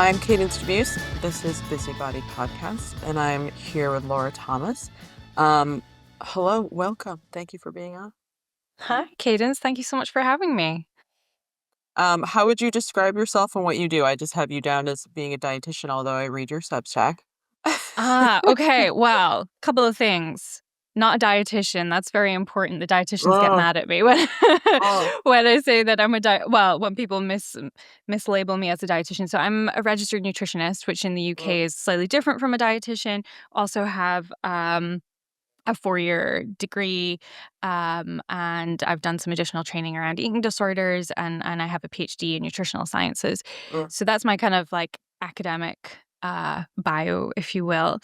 I'm Cadence Debuse. This is Busybody Podcast, and I'm here with Laura Thomas. Hello, welcome. Thank you for being on. Hi, Cadence. Thank you so much for having me. How would you describe yourself and what you do? I just have you down as being a dietitian, although I read your Substack. Okay. Well, couple of things. Not a dietitian. That's very important. The dietitians get Oh, mad at me when oh, when I say that I'm a well, when people mislabel me as a dietitian. So I'm a registered nutritionist, which in the mm, UK is slightly different from a dietitian. Also have a 4-year degree, and I've done some additional training around eating disorders, and I have a PhD in nutritional sciences. mm, So that's my kind of like academic bio, if you will.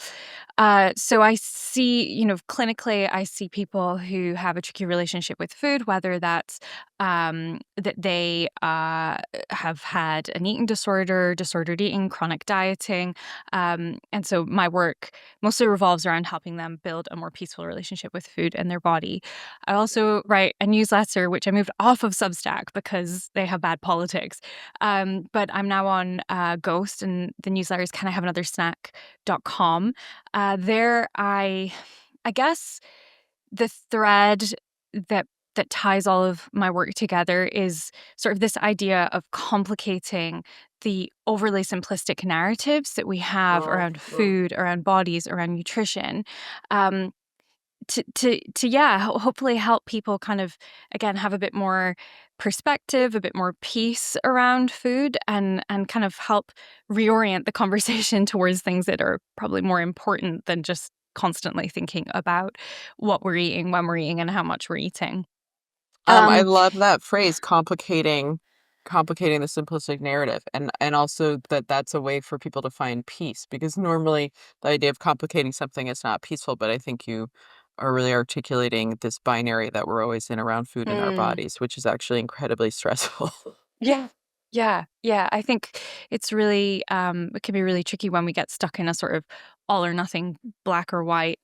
So I see, clinically, I see people who have a tricky relationship with food, whether that's that they have had an eating disorder, disordered eating, chronic dieting. And so my work mostly revolves around helping them build a more peaceful relationship with food and their body. I also write a newsletter, which I moved off of Substack because they have bad politics. But I'm now on Ghost, and the newsletter is kind of have another snack.com. There, I guess the thread that that ties all of my work together is sort of this idea of complicating the overly simplistic narratives that we have mm, around mm. food, around bodies, around nutrition. Um, to yeah, hopefully help people kind of again have a bit more perspective, a bit more peace around food, and kind of help reorient the conversation towards things that are probably more important than just constantly thinking about what we're eating, when we're eating, and how much we're eating. I Um, love that phrase, complicating the simplistic narrative, and also that's a way for people to find peace, because normally the idea of complicating something is not peaceful, but I think you are really articulating this binary that we're always in around food in our mm. bodies, which is actually incredibly stressful. Yeah. Yeah. I think it's really it can be really tricky when we get stuck in a sort of all or nothing, black or white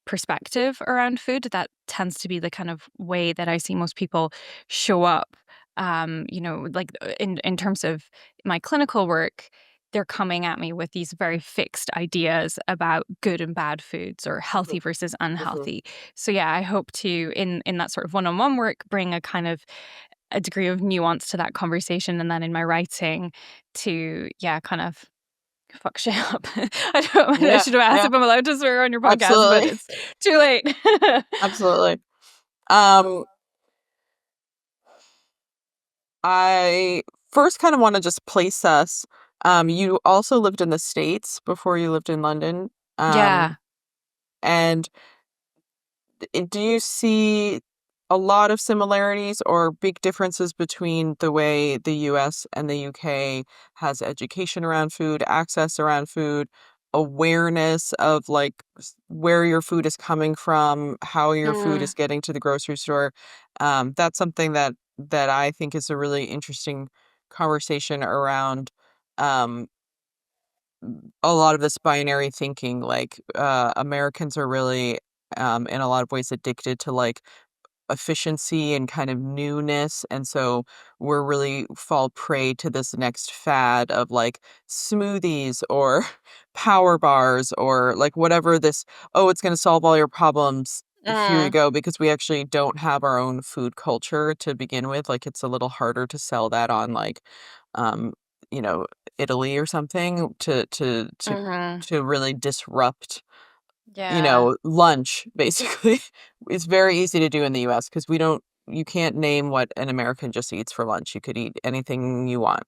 perspective around food. That tends to be the kind of way that I see most people show up. Like in terms of my clinical work, they're coming at me with these very fixed ideas about good and bad foods or healthy versus Mhm. unhealthy. So yeah, I hope to in that sort of one-on-one work bring a degree of nuance to that conversation, and then in my writing to, yeah, kind of fuck shit up. I Yeah, should have asked yeah, if I'm allowed to swear on your podcast, but absolutely, it's too late. absolutely. Um, I first kind of want to just place us. You also lived in the States before you lived in London. Yeah. And do you see a lot of similarities or big differences between the way the US and the UK has education around food, access around food, awareness of like where your food is coming from, how your food Mm, is getting to the grocery store? That's something that I think is a really interesting conversation around um, a lot of this binary thinking. Like Americans are really in a lot of ways addicted to like efficiency and kind of newness, and so we're really fall prey to this next fad of like smoothies or power bars or like whatever this, oh, it's going to solve all your problems, here you mm, go, because we actually don't have our own food culture to begin with. Like it's a little harder to sell that on like um you know Italy or something mhm. to really disrupt Yeah. lunch, basically. It's very easy to do in the US because you can't name what an American just eats for lunch. You could eat anything you want.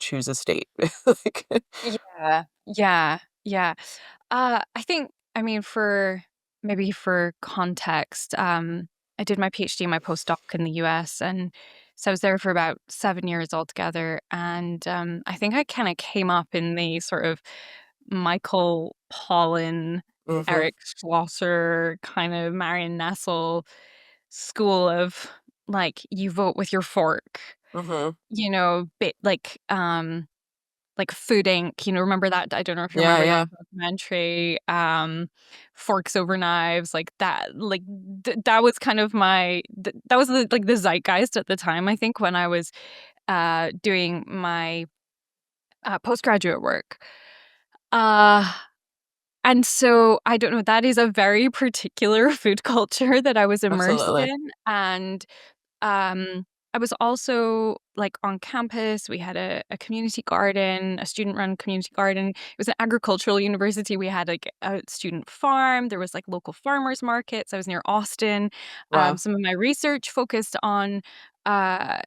Choose a state. Like, Yeah. Yeah. I think, I mean, for context, I did my PhD, my postdoc in the US, and so I was there for about 7 years altogether. And I think I kind of came up in the sort of Michael Pollan, mhm, Eric Schlosser, kind of Marion Nestle school of like you vote with your fork, mhm. bit like Food Inc., remember that? I don't know if you Yeah, remember that yeah. documentary, Forks Over Knives, like that, like that was kind of that was the, like the zeitgeist at the time, I think, when I was doing my postgraduate work. Uh, and so I don't know, that is a very particular food culture that I was immersed Absolutely. in, and Um, I was also, like, on campus. We had a community garden, a student-run community garden. It was an agricultural university. We had, like, a student farm. There was, like, local farmers markets. I was near Austin. Wow. Some of my research focused on, uh,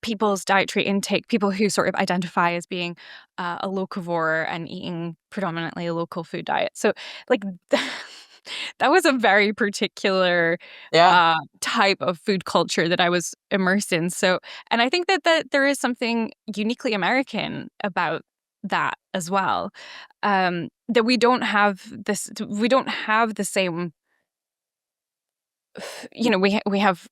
people's dietary intake, people who sort of identify as being, a locavore and eating predominantly a local food diet. So, like, that was a very particular, Yeah. type of food culture that I was immersed in, so and I think that there is something uniquely American about that as well, that we don't have the same we have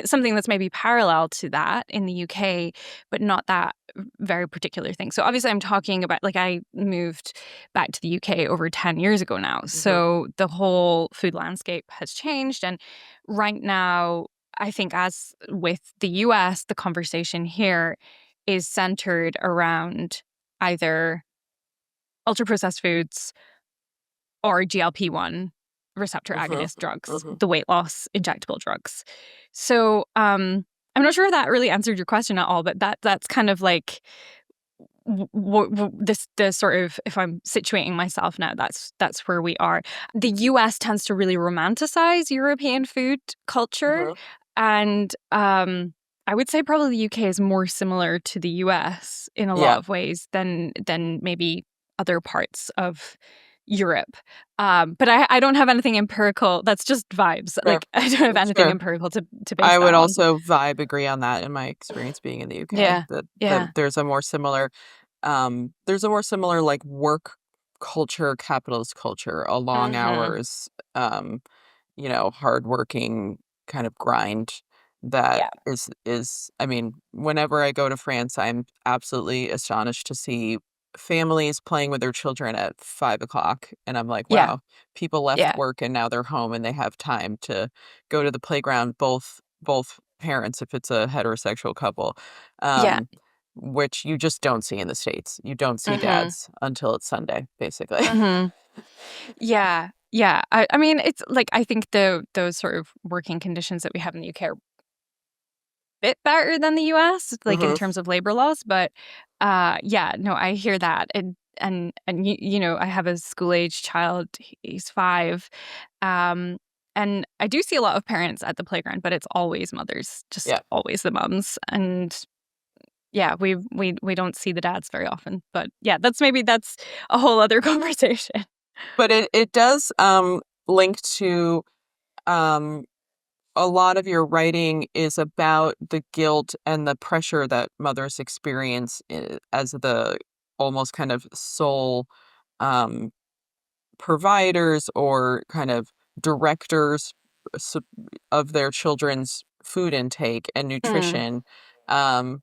something that's maybe parallel to that in the UK, but not that very particular thing. So obviously, I'm talking about like I moved back to the UK over 10 years ago now. Hmm. So the whole food landscape has changed. And right now, I think, as with the US, the conversation here is centered around either ultra processed foods or GLP-1 receptor Hmm. agonist drugs, Hmm. the weight loss injectable drugs. So, I'm not sure if that really answered your question at all, but that's kind of like this the sort of if I'm situating myself now, that's where we are. The US tends to really romanticize European food culture, Hmm. and I would say probably the UK is more similar to the US in a lot Yeah. of ways than maybe other parts of Europe. But I don't have anything empirical. That's just vibes. Sure. Like I don't have anything Sure. empirical to base I would that on. also vibe agree on that in my experience being in the UK, Yeah. that Yeah. there's a more similar like work culture, capitalist culture, a long Mhm. hours, hardworking kind of grind that Yeah. is I mean, whenever I go to France, I'm absolutely astonished to see families playing with their children at 5 o'clock. And I'm like, Yeah. wow, people left Yeah. work and now they're home and they have time to go to the playground, both parents if it's a heterosexual couple. Yeah. Um, which you just don't see in the States. You don't see Mhm. dads until it's Sunday, basically. Mhm. Yeah. Yeah. I mean, it's like I think those sort of working conditions that we have in the UK are a bit better than the US, like in Hmm. terms of labor laws, but yeah, no, I hear that. And I have a school-age child. He's 5. Um and I do see a lot of parents at the playground, but it's always mothers, just Yeah. always the moms. And yeah, we don't see the dads very often. But yeah, that's a whole other conversation. But it does, link to, um a lot of your writing is about the guilt and the pressure that mothers experience as the almost kind of sole, um, providers or kind of directors s of their children's food intake and Mm, nutrition, um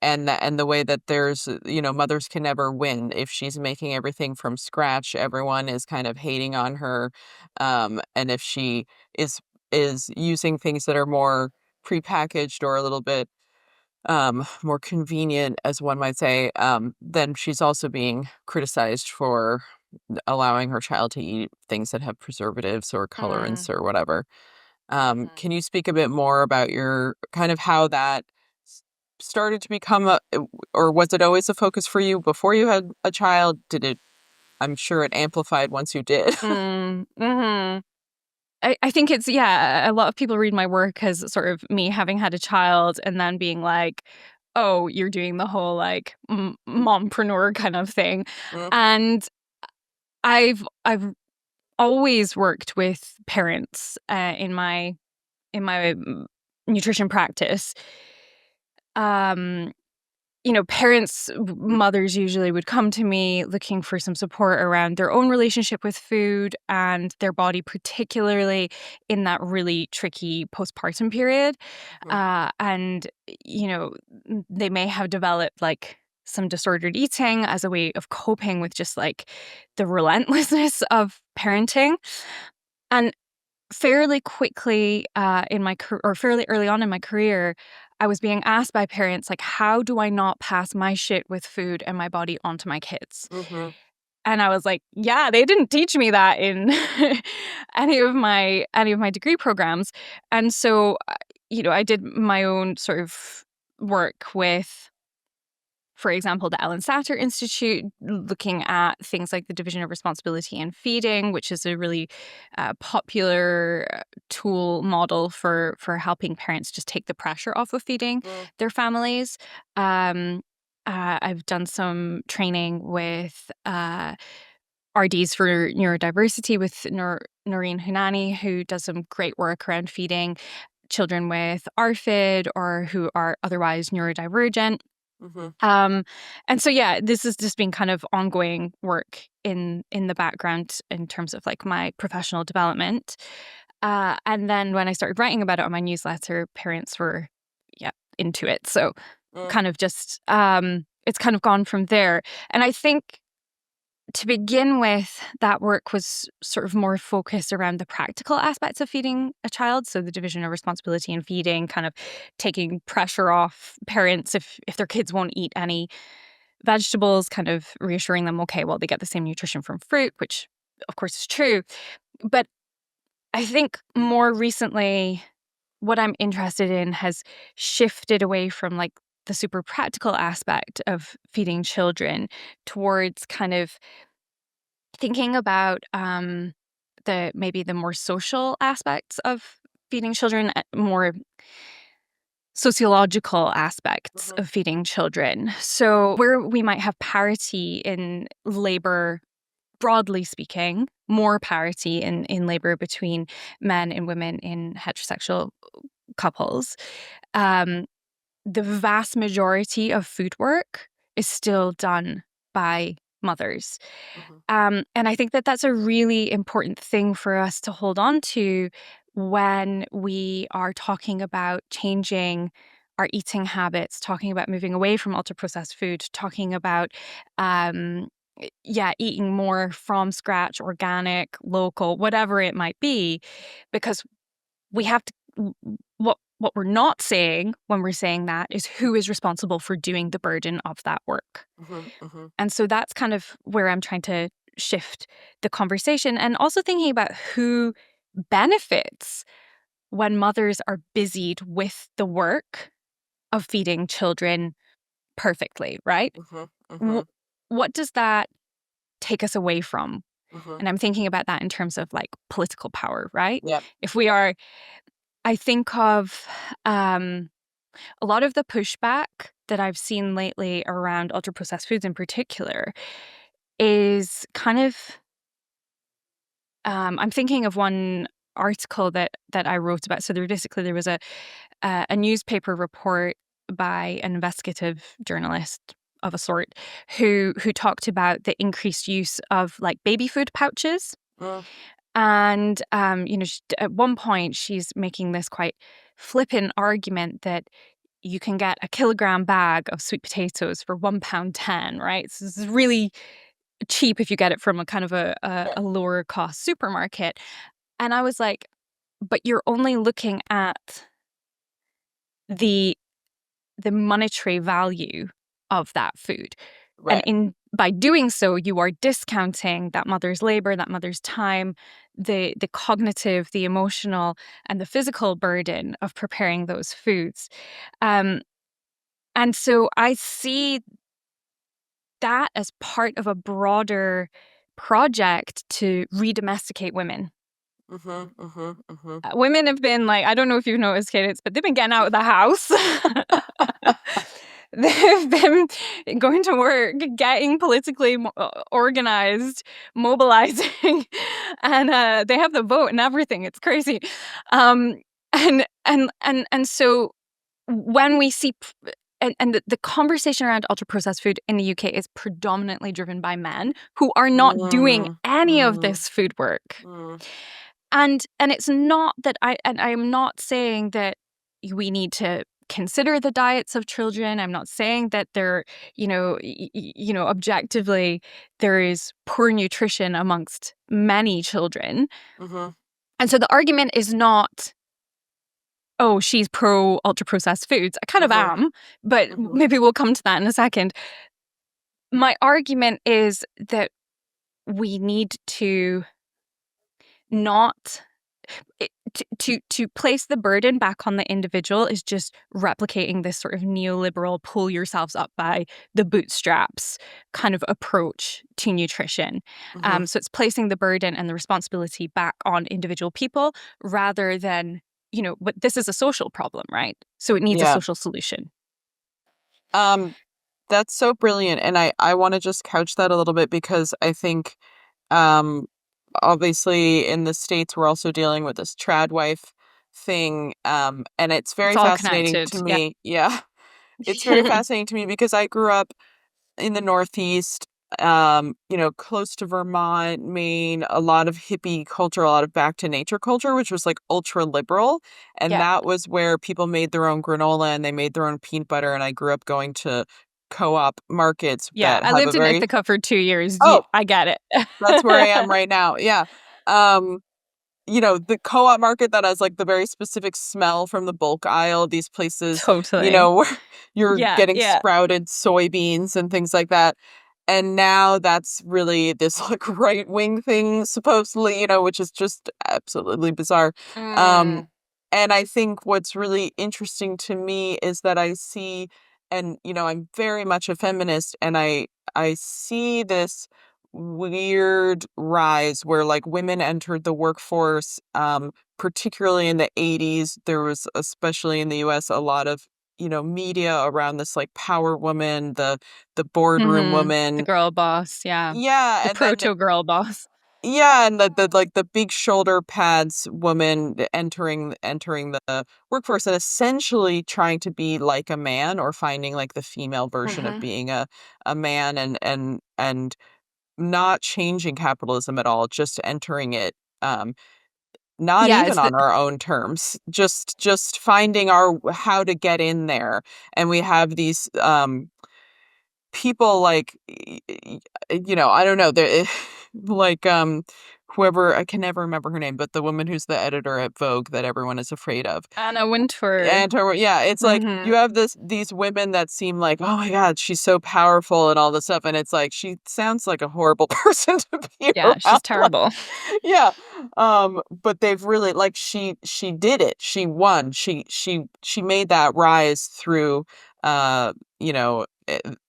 and the way that mothers can never win. If she's making everything from scratch, everyone is kind of hating on her, and if she is is using things that are more prepackaged or a little bit, more convenient, as one might say, then she's also being criticized for allowing her child to eat things that have preservatives or mm, colorants or whatever. mhm. Can you speak a bit more about your kind of how that s started to become or was it always a focus for you before you had a child? Did it I'm sure it amplified once you did. Mhm. I think it's yeah, a lot of people read my work as sort of me having had a child and then being like, "Oh, you're doing the whole, like, mompreneur kind of thing." Mm, And I've always worked with parents, in my nutrition practice. Um Parents, mothers usually would come to me looking for some support around their own relationship with food and their body, particularly in that really tricky postpartum period. mhm, And, you know, they may have developed like some disordered eating as a way of coping with just like the relentlessness of parenting. And fairly quickly in my or fairly early on in my career, I was being asked by parents, like, how do I not pass my shit with food and my body onto my kids? Mhm. And I was like, yeah, they didn't teach me that in any of my degree programs. And so, I did my own sort of work with, for example, the Ellen Satter Institute, looking at things like the division of responsibility in feeding, which is a really popular tool model for helping parents just take the pressure off of feeding Mm. their families. Um, I've done some training with RDs for neurodiversity with Noreen Hunani, who does some great work around feeding children with ARFID or who are otherwise neurodivergent. Mhm. Um, and so, yeah, this has just been kind of ongoing work in the background in terms of like my professional development. And then when I started writing about it on my newsletter, parents were, yeah, into it. So Mm. kind of just, it's kind of gone from there. And I think to begin with, that work was sort of more focused around the practical aspects of feeding a child. So the division of responsibility in feeding, kind of taking pressure off parents if their kids won't eat any vegetables, kind of reassuring them, okay, well, they get the same nutrition from fruit, which of course is true. But I think more recently, what I'm interested in has shifted away from like the super practical aspect of feeding children towards kind of thinking about the more social aspects of feeding children, more sociological aspects Mhm. of feeding children. So where we might have parity in labor, broadly speaking, more parity in labor between men and women in heterosexual couples, um, the vast majority of food work is still done by mothers. Mhm. And I think that that's a really important thing for us to hold on to when we are talking about changing our eating habits, talking about moving away from ultra processed food, talking about, eating more from scratch, organic, local, whatever it might be, because we have to. What we're not saying when we're saying that is who is responsible for doing the burden of that work. Mhm. Mhm. And so that's kind of where I'm trying to shift the conversation and also thinking about who benefits when mothers are busied with the work of feeding children perfectly, right? Mhm. Wh- Mhm. what does that take us away from? Mhm. And I'm thinking about that in terms of like political power, right? Yep. If we are, I think of a lot of the pushback that I've seen lately around ultra processed foods in particular is kind of I'm thinking of one article that I wrote about. So there was a newspaper report by an investigative journalist of a sort who talked about the increased use of like baby food pouches. Mm. And at one point she's making this quite flippant argument that you can get a kilogram bag of sweet potatoes for £1.10, right? So this is really cheap if you get it from a kind of a Yeah. lower cost supermarket. And I was like, but you're only looking at the the monetary value of that food. And Right. in by doing so, you are discounting that mother's labor, that mother's time, the cognitive, the emotional, and the physical burden of preparing those foods. Um, and so I see that as part of a broader project to redomesticate women. Mhm. Mhm. Mhm. Women have been like, I don't know if you've noticed, Kate, but they've been getting out of the house. They've been going to work, getting politically organized, mobilizing, and they have the vote and everything. It's crazy. Um, and so when we see and the conversation around ultra processed food in the UK is predominantly driven by men who are not doing Mhm. any of Mhm. this food work. Mhm. And it's not that I'm not saying that we need to consider the diets of children. I'm not saying that there, objectively there is poor nutrition amongst many children. Mhm. And so the argument is not, oh, she's pro ultra processed foods. I kind of Mhm, am, but mhm. maybe we'll come to that in a second. My argument is that we need to not to place the burden back on the individual is just replicating this sort of neoliberal pull yourselves up by the bootstraps kind of approach to nutrition. Mhm. So it's placing the burden and the responsibility back on individual people rather than, but this is a social problem, right? So it needs a Yeah. social solution. Um, that's so brilliant, and I wanna just couch that a little bit because I think, um, obviously, in the States, we're also dealing with this trad wife thing, and it's It's very all fascinating connected. to Yeah. me. Yeah. It's very fascinating to me because I grew up in the Northeast, close to Vermont, Maine, a lot of hippie culture, a lot of back to nature culture, which was like ultra liberal. And Yeah. that was where people made their own granola and they made their own peanut butter. And I grew up going to co-op markets Yeah. that I have a lived in very, Ithaca for 2 years. oh, I get that's where I it. am right now. Yeah. Um, the co-op market that has like the very specific smell from the bulk aisle, these places, Totally. where you're Yeah. getting Yeah. sprouted soybeans and things like that. And now that's really this like right wing thing, supposedly, which is just absolutely bizarre. Um, Mm. and I think what's really interesting to me is that I see, and I'm very much a feminist, and I see this weird rise where like women entered the workforce, particularly in the 80s. There was, especially in the US, a lot of media around this like power woman, the boardroom Mhm. The woman. girl boss, yeah. Yeah, The and then proto girl boss. yeah, and the like the big shoulder pads woman entering the workforce and essentially trying to be like a man or finding like the female version of Mhm. being a man, and not changing capitalism at all, just entering it, not Yeah, even it's the on our own terms, just finding our how to get in there. And we have these, people like, I don't know, there like, whoever, I can never remember her name, but the woman who's the editor at Vogue that everyone is afraid of. Anna Wintour. And her, yeah, it's like you Mhm. have these women that seem like, "Oh my god, she's so powerful," and all this stuff, and it's like, she sounds like a horrible person to be Yeah, around, she's like, terrible. yeah, but they've really, like, she did it, she won, she made that rise through, an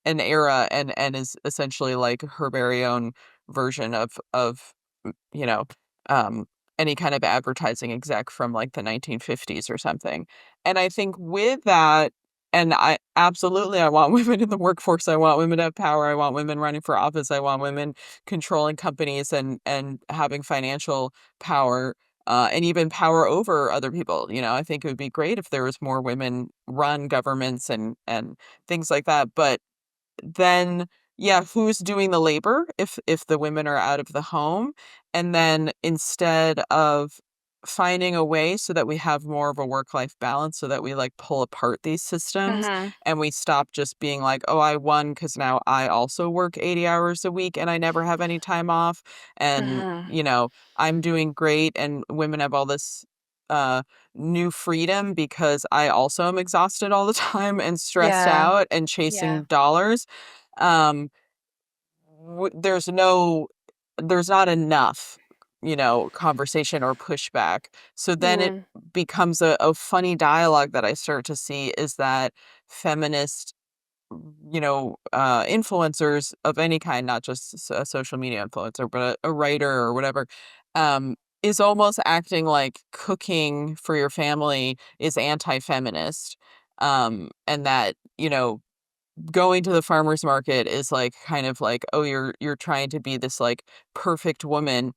era, and is essentially like her very own version of, mm, you know, um, any kind of advertising exec from, like, the 1950s or something. And I think with that, and I want women in the workforce, I want women to have power, I want women running for office, I want women controlling companies and having financial power, and even power over other people. I think it would be great if there was more women run governments and things like that. But then, yeah, who's doing the labor if the women are out of the home? And then instead of finding a way so that we have more of a work-life balance, so that we like pull apart these systems Mhm. and we stop just being like, "Oh, I won because now I also work 80 hours a week and I never have any time off." And, Mhm. I'm doing great and women have all this uh new freedom because I also am exhausted all the time and stressed Yeah. out and Yeah. chasing dollars. Um, there's not enough, conversation or pushback. So then it Mm. becomes a funny dialogue that I start to see is that feminist, influencers of any kind, not just a social media influencer, but a writer or whatever, is almost acting like cooking for your family is anti-feminist. And that, going to the farmer's market is like kind of like, oh, you're trying to be this like perfect woman.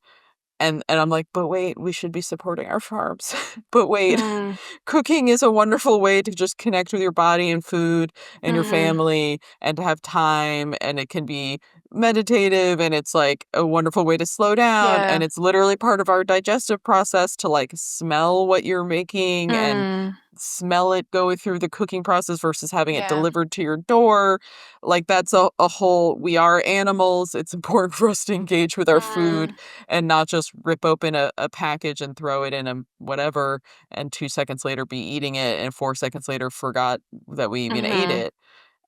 And I'm like, but wait, we should be supporting our farms. But wait, Mm. cooking is a wonderful way to just connect with your body and food and your Mhm. family and to have time, and it can be meditative and it's like a wonderful way to slow down. And Yeah. it's literally part of our digestive process to like smell what you're making and Mm. smell it go through the cooking process versus having it Yeah. delivered to your door. Like that's a whole, we are animals. It's important for us to engage with our food Mm. and not just rip open a package and throw it in a whatever and 2 seconds later be eating it and 4 seconds later forgot that we even ate Mhm. it.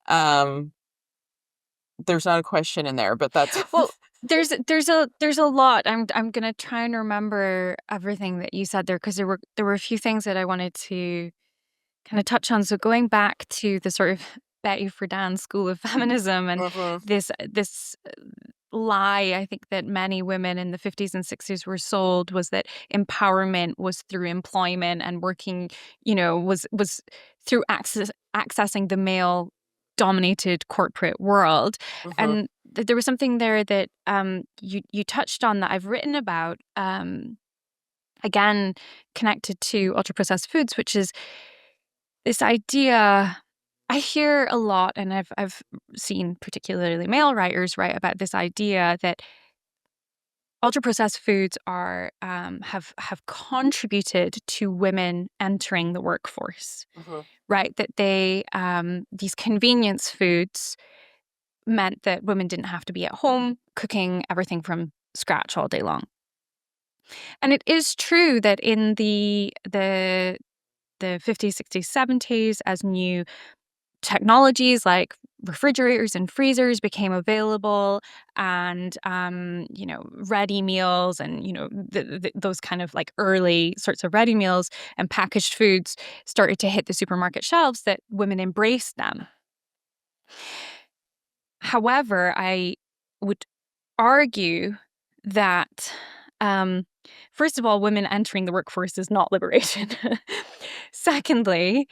Um, there's not a question in there, but that's Well, there's a lot. I'm gonna try and remember everything that you said there because there were a few things that I wanted to kind of touch on. So going back to the sort of Betty Friedan school of feminism and Mhm, this lie I think that many women in the 50s and 60s were sold was that empowerment was through employment and working, was through accessing the male dominated corporate world. mhm, And there was something there that you touched on that I've written about, again connected to ultra processed foods, which is this idea I hear a lot, and I've seen particularly male writers write about this idea that ultra processed foods are have contributed to women entering the workforce, mhm. right? That they these convenience foods meant that women didn't have to be at home cooking everything from scratch all day long. And it is true that in the 50s, 60s, 70s, as new technologies like refrigerators and freezers became available and ready meals and those kind of like early sorts of ready meals and packaged foods started to hit the supermarket shelves, that women embraced them. However, I would argue that um, first of all, women entering the workforce is not liberation. Secondly,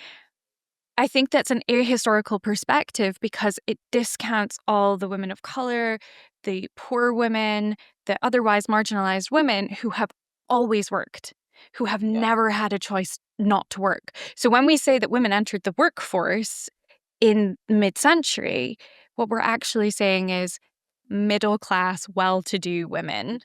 I think that's an ahistorical perspective because it discounts all the women of color, the poor women, the otherwise marginalized women who have always worked, who have Yeah, never had a choice not to work. So when we say that women entered the workforce in mid-century, what we're actually saying is middle class, well-to-do women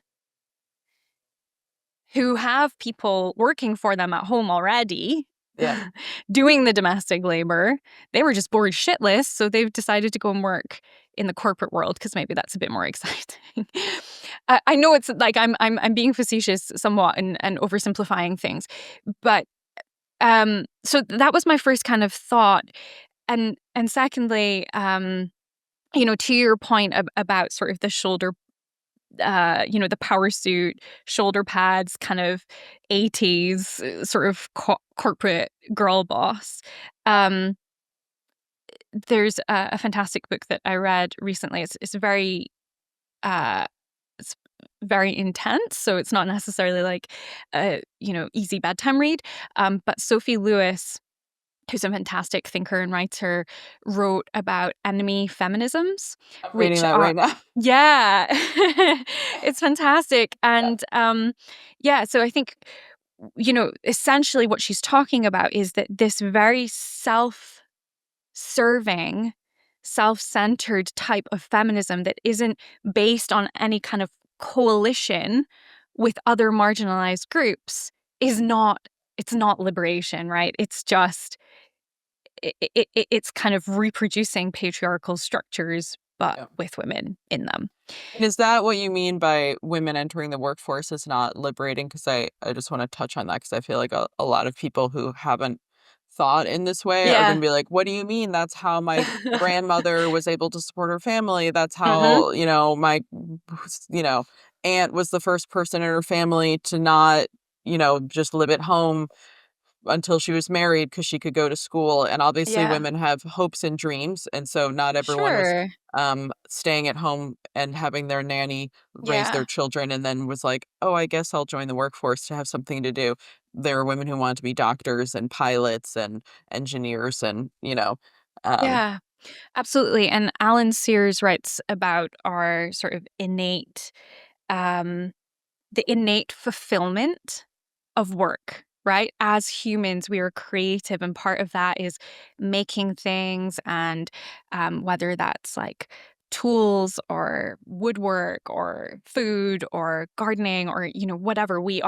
who have people working for them at home already, yeah, doing the domestic labor. They were just bored shitless, so they've decided to go and work in the corporate world because maybe that's a bit more exciting. I know it's like I'm being facetious somewhat and oversimplifying things, but so that was my first kind of thought, and secondly, to your point about sort of the shoulder the power suit, shoulder pads, kind of 80s sort of corporate girl boss. Um, there's a fantastic book that I read recently. Uh, it's very intense, so it's not necessarily like a easy bedtime read. But Sophie Lewis, who's a fantastic thinker and writer, wrote about enemy feminisms, I'm reading which that are right now. yeah, it's fantastic. Yeah, And yeah, so I think, essentially what she's talking about is that this very serving, self centered type of feminism that isn't based on any kind of coalition with other marginalized groups is not. It's not liberation, right? It's just it's kind of reproducing patriarchal structures, but yeah. with women in them. And is that what you mean by women entering the workforce is not liberating? Because I just want to touch on that because I feel like a lot of people who haven't thought in this way are going to Yeah. be like, what do you mean? That's how my grandmother was able to support her family. That's Mhm. how, my, you know, aunt was the first person in her family to not, just live at home until she was married because she could go to school, and obviously Yeah. women have hopes and dreams, and so not everyone was, Sure. staying at home and having their nanny raise their Yeah. children and then was like, "Oh, I guess I'll join the workforce to have something to do." There are women who want to be doctors and pilots and engineers and, um Yeah. Absolutely. And Alan Sears writes about our sort of um the innate fulfillment of work, right? As humans, we are creative, and part of that is making things, and whether that's like tools or woodwork or food or gardening or whatever, we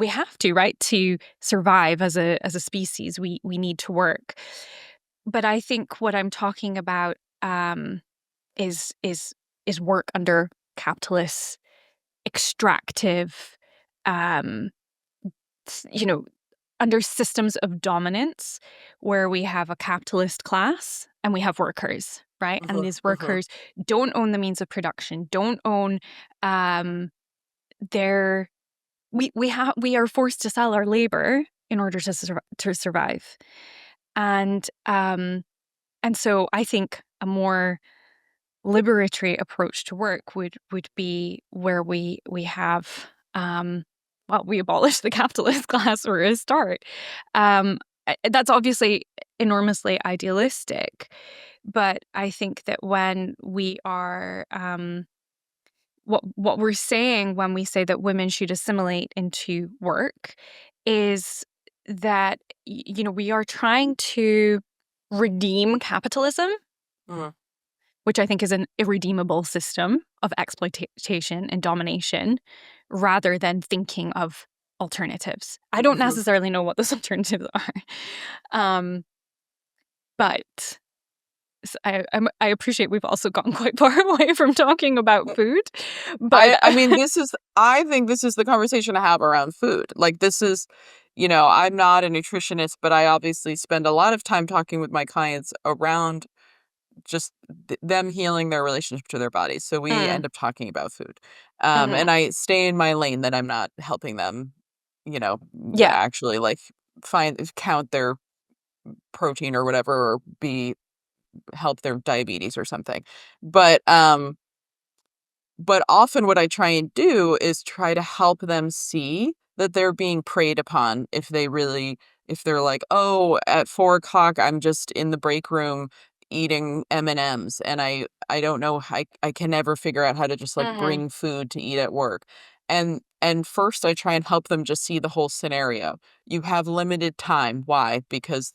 have to, right, to survive as a species. We need to work. But I think what I'm talking about is work under capitalist, extractive, um, you know, under systems of dominance where we have a capitalist class and we have workers, right? And Mhm, these mhm, workers don't own the means of production, don't own um, their. We are forced to sell our labor in order to survive, and so I think a more liberatory approach to work would be where we have we abolish the capitalist class for a start. That's obviously enormously idealistic, but I think that when we are what we're saying when we say that women should assimilate into work is that we are trying to redeem capitalism, mhm, which I think is an irredeemable system of exploitation and domination, rather than thinking of alternatives. I don't mhm. necessarily know what those alternatives are, um, but I appreciate we've also gotten quite far away from talking about food, but I mean, I think this is the conversation to have around food. Like, this is, I'm not a nutritionist, but I obviously spend a lot of time talking with my clients around just them healing their relationship to their bodies. So we Mm, end up talking about food. And mhm. I stay in my lane that I'm not helping them, Yeah. actually like count their protein or whatever, or help their diabetes or something. But often what I try and do is try to help them see that they're being preyed upon if they're like, oh, at 4 o'clock, I'm just in the break room eating M&Ms, and I don't know, I can never figure out how to just like Mhm. bring food to eat at work. And first I try and help them just see the whole scenario. You have limited time. Why? Because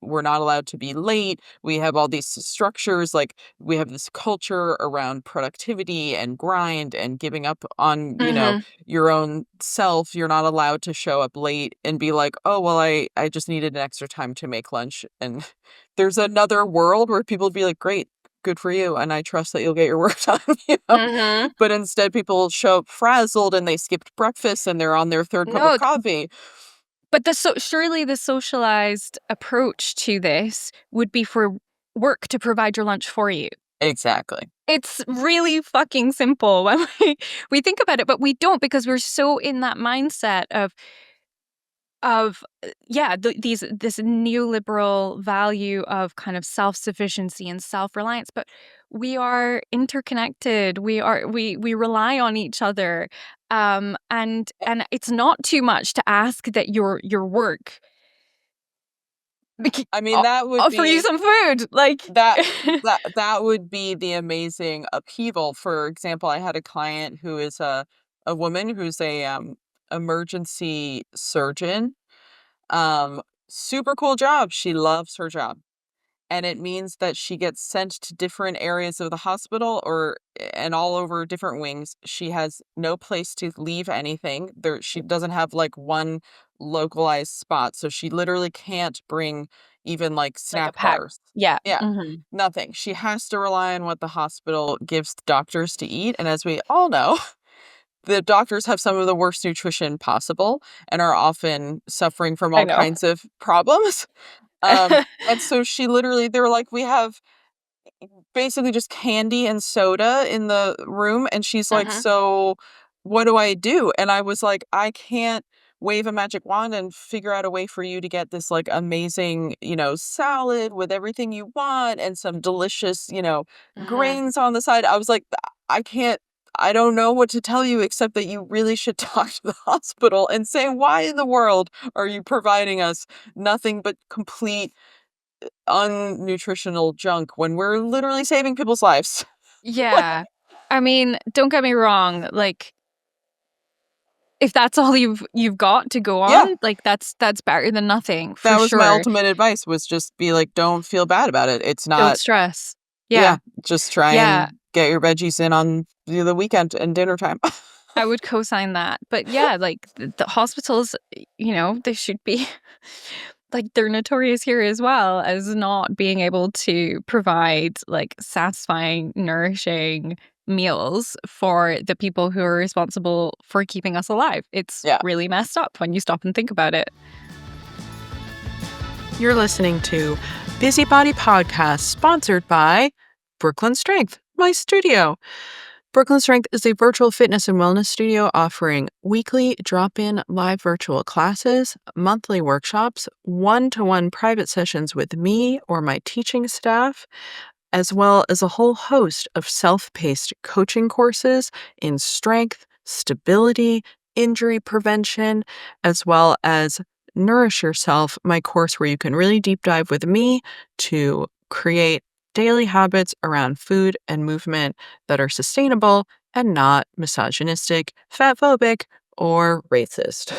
we're not allowed to be late. We have all these structures, like we have this culture around productivity and grind and giving up on, Mhm. your own self. You're not allowed to show up late and be like, oh, well, I just needed an extra time to make lunch. And there's another world where people would be like, great, good for you. And I trust that you'll get your work done, you know? Mhm. But instead, people show up frazzled and they skipped breakfast and they're on their third cup of No, coffee. but surely the socialized approach to this would be for work to provide your lunch for you. Exactly. It's really fucking simple when we think about it, but we don't because we're so in that mindset this neoliberal value of kind of self-sufficiency and self-reliance, but we are interconnected. We rely on each other. And it's not too much to ask that your work I mean, o that would offer you be some food, like that that would be the amazing upheaval. For example, I had a client who is a woman who's a emergency surgeon. Um, Super cool job. She loves her job. And it means that she gets sent to different areas of the hospital, and all over different wings. She has no place to leave anything. She doesn't have like one localized spot. So she literally can't bring even like like a snack pack. bars. Yeah. Yeah. Mhm. Nothing. She has to rely on what the hospital gives doctors to eat. And as we all know, the doctors have some of the worst nutrition possible and are often suffering from I all know. kinds of problems. And so they're like, we have basically just candy and soda in the room. And she's like, Mhm. so what do I do? And I was like, I can't wave a magic wand and figure out a way for you to get this like amazing, salad with everything you want and some delicious, Mhm. grains on the side. I was like, I can't. I don't know what to tell you except that you really should talk to the hospital and say, why in the world are you providing us nothing but complete unnutritional junk when we're literally saving people's lives? Like, Yeah. I mean, don't get me wrong, like, if that's all you've got to go yeah, on, like, that's better than nothing, for that was my sure. ultimate advice, was just be like, don't feel bad about it. It's Don't not stress. Yeah, Yeah. just try Yeah. and get your veggies in on the weekend and dinner time. I would co-sign that. But yeah, like the hospitals, they should be like they're notorious here as well as not being able to provide like satisfying, nourishing meals for the people who are responsible for keeping us alive. It's Yeah. really messed up when you stop and think about it. You're listening to Busybody Podcast, sponsored by Brooklyn Strength, my studio. Brooklyn Strength is a virtual fitness and wellness studio offering weekly drop-in live virtual classes, monthly workshops, one-to-one private sessions with me or my teaching staff, as well as a whole host of self-paced coaching courses in strength, stability, injury prevention, as well as Nourish Yourself, my course where you can really deep dive with me to create daily habits around food and movement that are sustainable and not misogynistic, fatphobic, or racist.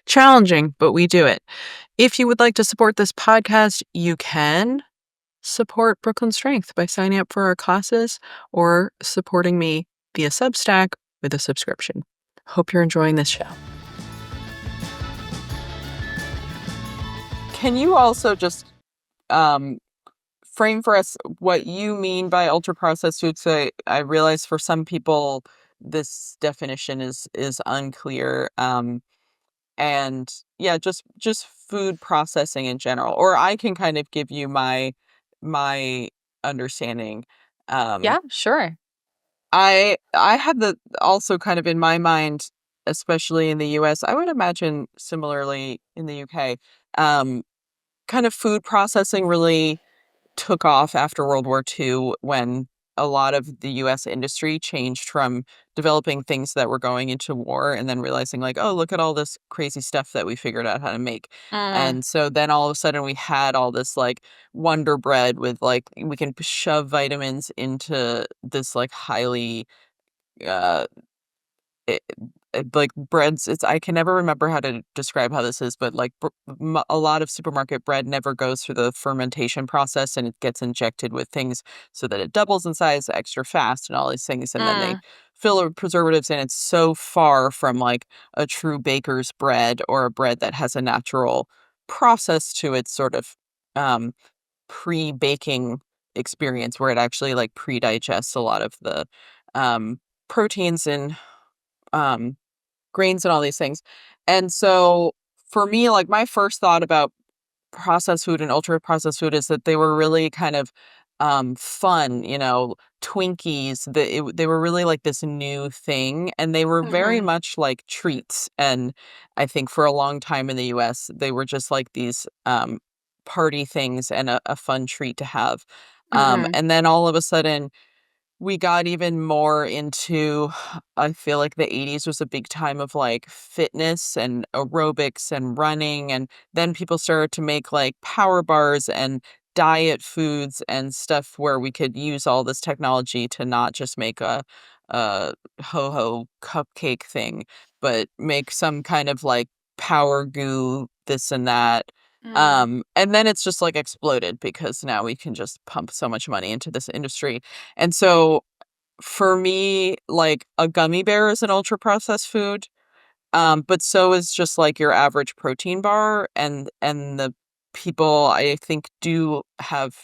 Challenging, but we do it. If you would like to support this podcast, you can support Brooklyn Strength by signing up for our classes or supporting me via Substack with a subscription. Hope you're enjoying this show. Can you also just um, frame for us what you mean by ultra processed foods? I realize for some people this definition is unclear. And yeah, just food processing in general. Or I can kind of give you my understanding. Um, Yeah, sure. I had the also kind of in my mind, especially in the US, I would imagine similarly in the UK, um, kind of food processing really took off after World War II when a lot of the US industry changed from developing things that were going into war and then realizing like, oh, look at all this crazy stuff that we figured out how to make. Mm, And so then all of a sudden we had all this like Wonder Bread with like we can shove vitamins into this like highly uh it, like breads, it's I can never remember how to describe how this is, but like a lot of supermarket bread never goes through the fermentation process and it gets injected with things so that it doubles in size extra fast and all these things, and then they mm, fill it with preservatives, and it's so far from like a true baker's bread or a bread that has a natural process to its sort of um pre-baking experience where it actually like pre-digests a lot of the proteins and um grains and all these things. And so for me, like my first thought about processed food and ultra processed food is that they were really kind of fun, Twinkies. They were really like this new thing, and they were very mhm, much like treats. And I think for a long time in the US, they were just like these party things and a fun treat to have. mhm, And then all of a sudden we got even more into I feel like the '80s was a big time of, like, fitness and aerobics and running, and then people started to make, like, power bars and diet foods and stuff where we could use all this technology to not just make a ho-ho cupcake thing, but make some kind of, like, power goo, this and that. mm. And then it's just, like, exploded because now we can just pump so much money into this industry. And so for me, like a gummy bear is an ultra processed food. But so is just like your average protein bar, and the people I think do have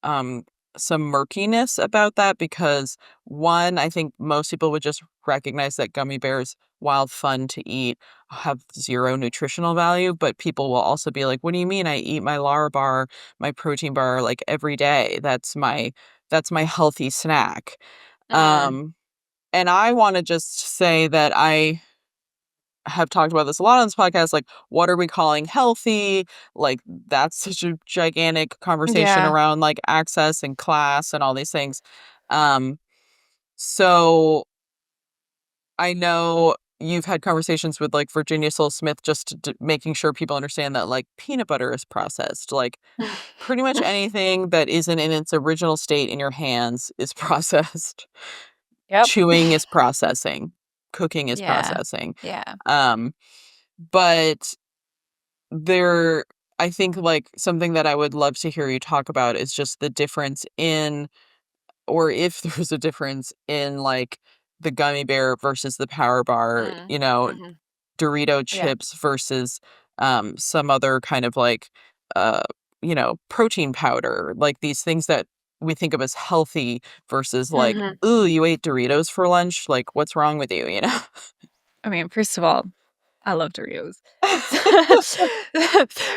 um some murkiness about that because one, I think most people would just recognize that gummy bears, while fun to eat, have zero nutritional value, but people will also be like, "What do you mean I eat my Lara bar, my protein bar like every day? That's my healthy snack." Mm. Um, and I wanna just say that I have talked about this a lot on this podcast, like, what are we calling healthy? Like, that's such a gigantic conversation Yeah. around, like, access and class and all these things. Um, so I know you've had conversations with, like, Virginia Soul Smith just making sure people understand that, like, peanut butter is processed, like, pretty much anything that isn't in its original state in your hands is processed. Yep. Chewing is processing, cooking is Yeah. processing. Yeah. Um, but there I think, like, something that I would love to hear you talk about is just the difference in, or if there's a difference in, like, the gummy bear versus the power bar, Mm, you know, mhm. Dorito Yeah. chips versus, some other kind of, like, uh, protein powder, like, these things that we think of as healthy versus, like, Mhm. "Ooh, you ate Doritos for lunch? Like, what's wrong with you?" You know? I mean, first of all, I love Doritos.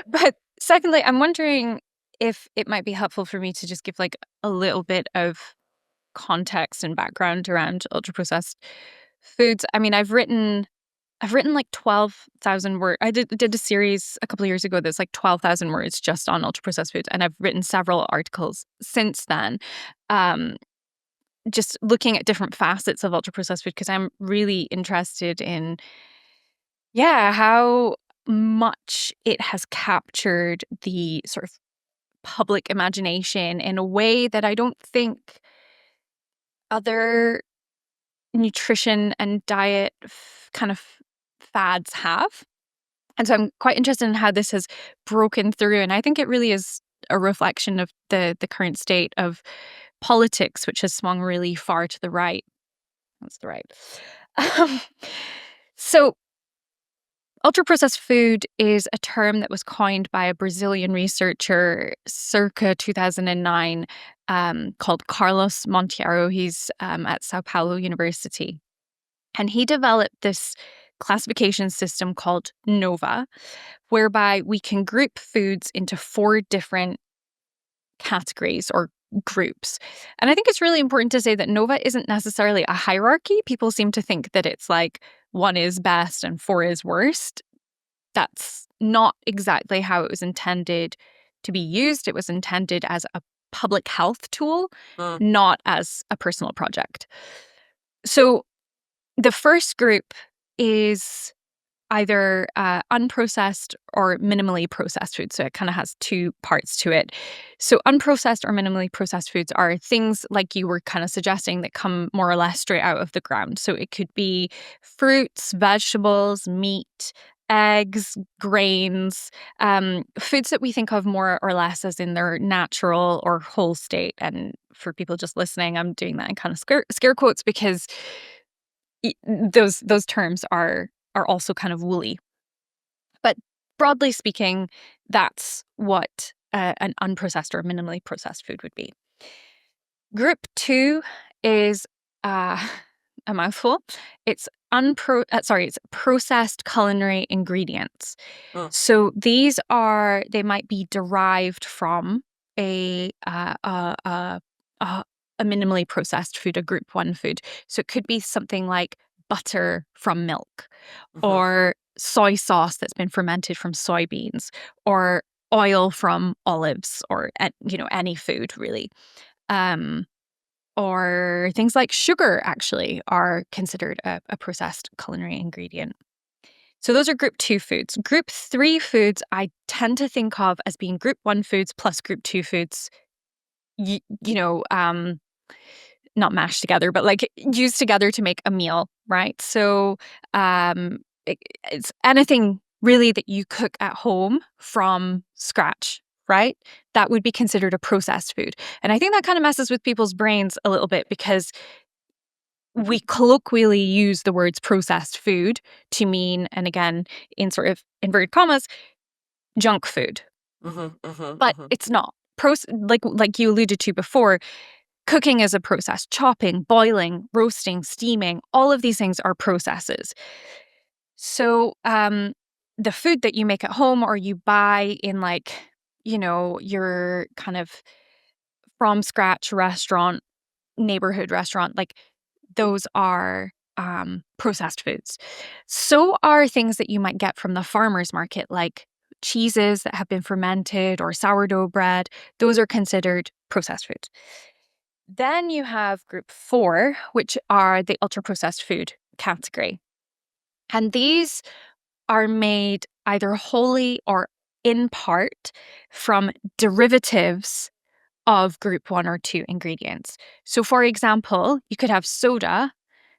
But secondly, I'm wondering if it might be helpful for me to just give, like, a little bit of context and background around ultra-processed foods. I mean, I've written, like, 12,000 word I did a series a couple of years ago that's, like, 12,000 words just on ultra-processed foods, and I've written several articles since then, um, just looking at different facets of ultra-processed food because 'cause I'm really interested in, yeah, how much it has captured the sort of public imagination in a way that I don't think other nutrition and diet kind of fads have. And so I'm quite interested in how this has broken through, and I think it really is a reflection of the current state of politics, which has swung really far to the right. That's the right. Um, so ultra-processed food is a term that was coined by a Brazilian researcher circa 2009, called Carlos Monteiro. He's, at Sao Paulo University. And he developed this classification system called NOVA, whereby we can group foods into 4 different categories or groups. And I think it's really important to say that NOVA isn't necessarily a hierarchy. People seem to think that it's like 1 is best and 4 is worst. That's not exactly how it was intended to be used. It was intended as a public health tool, Mm, not as a personal project. So the first group is either unprocessed or minimally processed foods. So it kind of has 2 parts to it. So unprocessed or minimally processed foods are things like you were kind of suggesting that come more or less straight out of the ground. So it could be fruits, vegetables, meat, eggs, grains, foods that we think of more or less as in their natural or whole state. And for people just listening, I'm doing that in kind of scare quotes because those terms are also kind of woolly. But broadly speaking, that's what an unprocessed or minimally processed food would be. Group 2 is uh, a mouthful. It's processed culinary ingredients. mm, So they might be derived from a uh, uh, uh, uh, a minimally processed food, a group 1 food. So it could be something like butter from milk, mhm, or soy sauce that's been fermented from soybeans, or oil from olives, or any food really. Um, or things like sugar actually are considered a processed culinary ingredient. So those are group 2 foods. Group 3 foods I tend to think of as being group 1 foods plus group 2 foods, y- you know, um, not mashed together, but like used together to make a meal, right? So um, it's anything really that you cook at home from scratch, right? That would be considered a processed food. And I think that kind of messes with people's brains a little bit because we colloquially use the words processed food to mean, and again, in sort of inverted commas, junk food. mhm, mhm, But mhm, it's not. Like you alluded to before, cooking is a process. Chopping, boiling, roasting, steaming, all of these things are processes. So, the food that you make at home or you buy in like, your kind of from scratch restaurant, neighborhood restaurant, like those are processed foods. So are things that you might get from the farmer's market, like cheeses that have been fermented or sourdough bread. Those are considered processed foods. Then you have group 4, which are the ultra processed food category. And these are made either wholly or in part from derivatives of group 1 or 2 ingredients. So, for example, you could have soda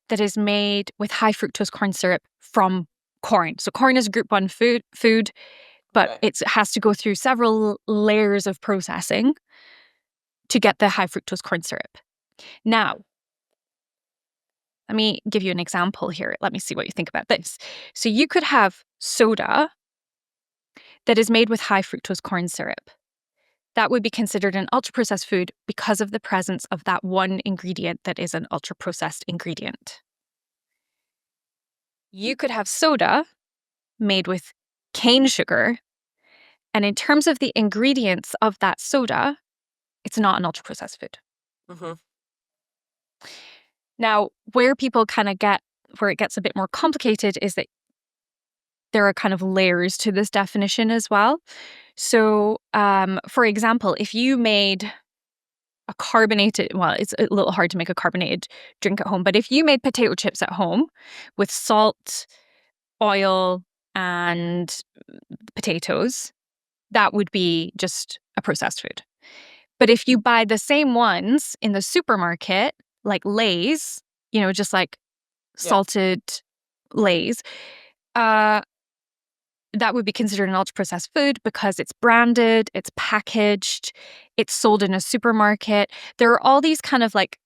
that is made with high fructose corn syrup from corn. So, corn is group 1 food. but Okay. it has to go through several layers of processing to get the high fructose corn syrup. Now, let me give you an example here. Let me see what you think about this. So you could have soda that is made with high fructose corn syrup. That would be considered an ultra processed food because of the presence of that one ingredient that is an ultra processed ingredient. You could have soda made with cane sugar, and in terms of the ingredients of that soda, it's not an ultra processed food. Hmm. Now, where people kind of get where it gets a bit more complicated is that there are kind of layers to this definition as well. So, for example, if you made a carbonated, well, it's a little hard to make a carbonated drink at home, but if you made potato chips at home with salt, oil, and potatoes, that would be just a processed food. But if you buy the same ones in the supermarket, like Lay's, just like Yeah. salted Lay's, uh, that would be considered an ultra processed food because it's branded, it's packaged, it's sold in a supermarket. There are all these kind of like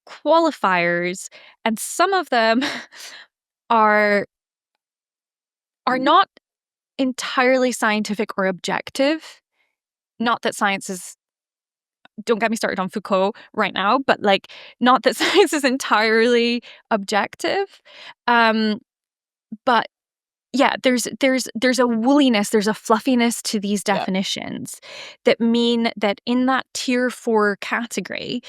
qualifiers, and some of them are not entirely scientific or objective. Not that science is, don't get me started on Foucault right now, but like not that science is entirely objective. Um, but yeah, there's a wooliness, there's a fluffiness to these Yeah. definitions that mean that in that tier 4 category,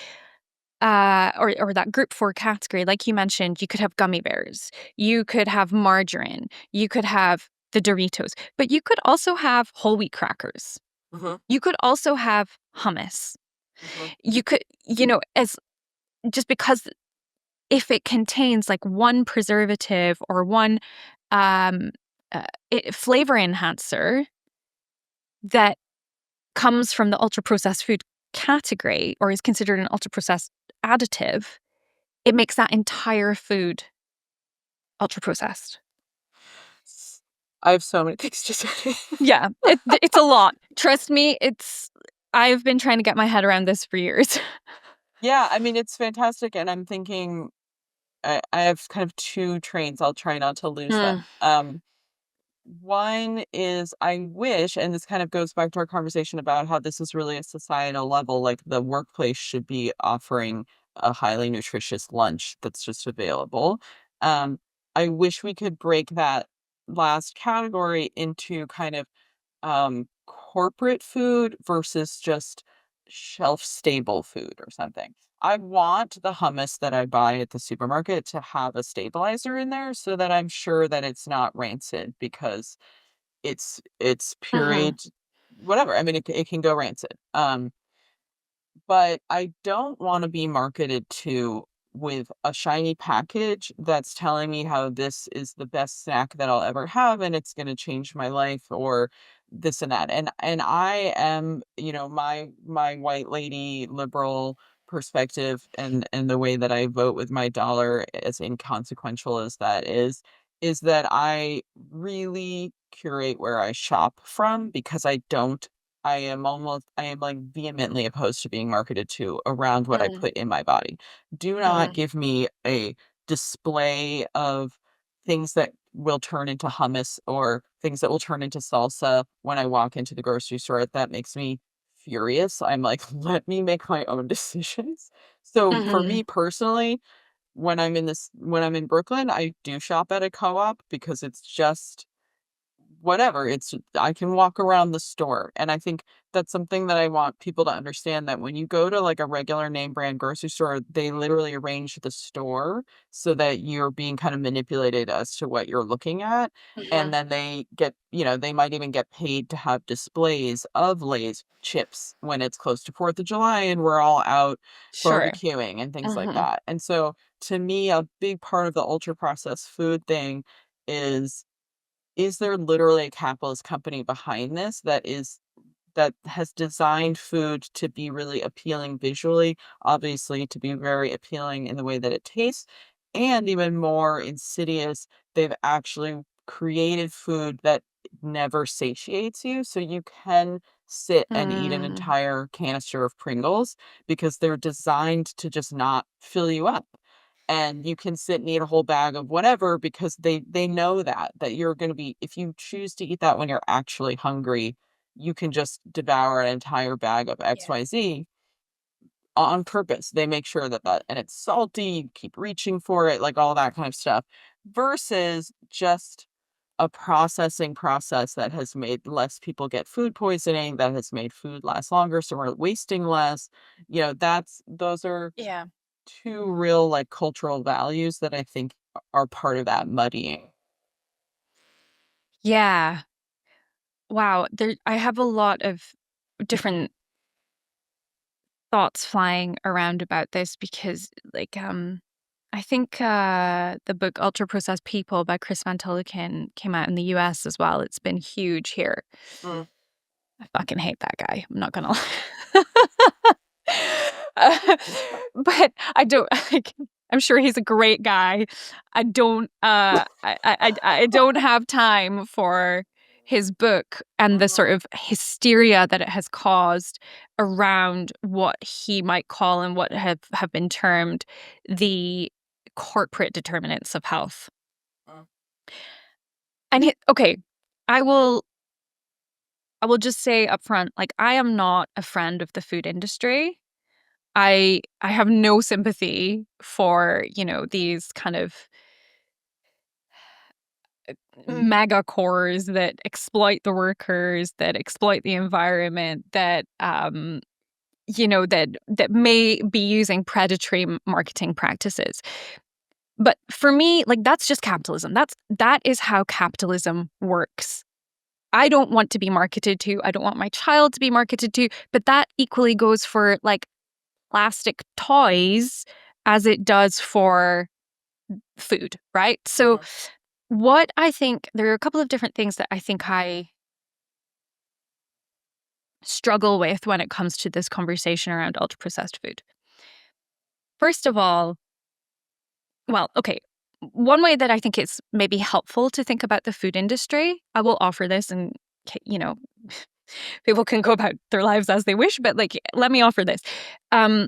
or that group 4 category, like you mentioned, you could have gummy bears, you could have margarine, you could have the Doritos, but you could also have whole wheat crackers. Hmm. You could also have hummus. Hmm. You could, as just because if it contains like one preservative or one um, flavor enhancer that comes from the ultra processed food category or is considered an ultra processed additive, it makes that entire food ultra processed. I have so many things to say. Yeah, it's a lot. Trust me, I've been trying to get my head around this for years. Yeah, I mean, it's fantastic, and I'm thinking I have kind of two trains. I'll try not to lose Mm, them. One is I wish, and this kind of goes back to our conversation about how this is really a societal level, like the workplace should be offering a highly nutritious lunch that's just available. Um, I wish we could break that last category into kind of corporate food versus just shelf stable food or something. I want the hummus that I buy at the supermarket to have a stabilizer in there so that I'm sure that it's not rancid because it's mhm, pureed whatever. I mean it can go rancid. But I don't wanna be marketed to with a shiny package that's telling me how this is the best snack that I'll ever have, and it's gonna change my life or this and that. And I am, my white lady liberal perspective and the way that I vote with my dollar, as inconsequential as that is that I really curate where I shop from because I am like vehemently opposed to being marketed to around what I mm, put in my body. Do not mhm, give me a display of things that will turn into hummus or things that will turn into salsa when I walk into the grocery store. That makes me furious. I'm like, let me make my own decisions. So for mhm, me personally, when I'm in Brooklyn, I do shop at a co-op because it's just whatever, it's I can walk around the store, and I think that's something that I want people to understand that when you go to, like, a regular name brand grocery store, they literally arrange the store so that you're being kind of manipulated as to what you're looking at, and mhm. then they might even get paid to have displays of Lay's chips when it's close to 4th of July and we're all out Sure. barbecuing and things like Mhm, that, and so, to me, a big part of the ultra processed food thing is is there literally a capitalist company behind this that has designed food to be really appealing visually, obviously to be very appealing in the way that it tastes, and even more insidious, they've actually created food that never satiates you. So you can sit and eat an Mm, entire canister of Pringles because they're designed to just not fill you up. And you can sit and eat a whole bag of whatever because they know that you're going to be, if you choose to eat that when you're actually hungry, you can just devour an entire bag of yeah. XYZ on purpose. They make sure that and it's salty, you keep reaching for it, like all that kind of stuff, versus just a processing process that has made less people get food poisoning, that has made food last longer, so we're wasting less. Those are Yeah. two real, like, cultural values that I think are part of that muddying. Yeah. Wow. I have a lot of different thoughts flying around about this because, like, I think the book Ultra Processed People by Chris Van Tulleken came out in the US as well. It's been huge here. Mm, I fucking hate that guy. I'm not gonna lie. Uh, but I don't like, I'm sure he's a great guy. I don't have time for his book and the sort mhm, of hysteria that it has caused around what he might call and what have been termed the corporate determinants of health. mm, And okay, I will I will just say upfront, like, I am not a friend of the food industry. I have no sympathy for, these kind of mega cores that exploit the workers, that exploit the environment, that may be using predatory marketing practices. But for me, like, that's just capitalism. That is how capitalism works. I don't want to be marketed to. I don't want my child to be marketed to, but that equally goes for, like, plastic toys as it does for food, right? So, mhm, what I think there are a couple of different things that I think I struggle with when it comes to this conversation around ultra processed food. First of all, well, okay, one way that I think it's maybe helpful to think about the food industry, I will offer this and, people can go about their lives as they wish, but, like, let me offer this. Um,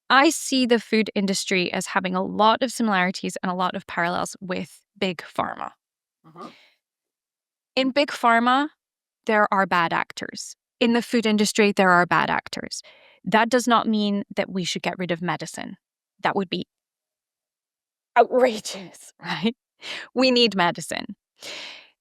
I see the food industry as having a lot of similarities and a lot of parallels with big pharma. mhm, In big pharma, there are bad actors. In the food industry, there are bad actors. That does not mean that we should get rid of medicine. That would be outrageous, right? We need medicine.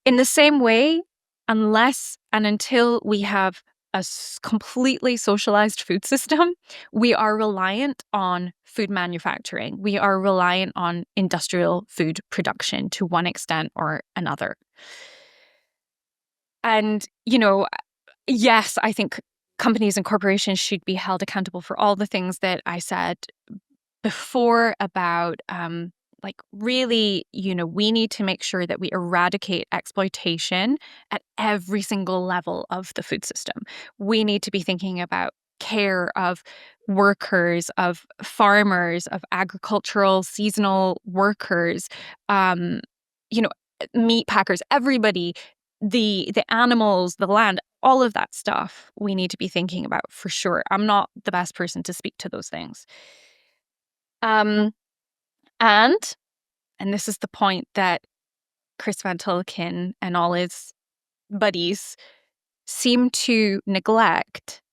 In the same way, unless and until we have a completely socialized food system, we are reliant on food manufacturing. We are reliant on industrial food production to one extent or another. And, yes, I think companies and corporations should be held accountable for all the things that I said before about, like, really, we need to make sure that we eradicate exploitation at every single level of the food system. We need to be thinking about care of workers, of farmers, of agricultural seasonal workers, um, you know, meat packers, everybody, the animals, the land, all of that stuff we need to be thinking about for sure. I'm not the best person to speak to those things. Um, and and this is the point that Chris Van Tulleken and all his buddies seem to neglect,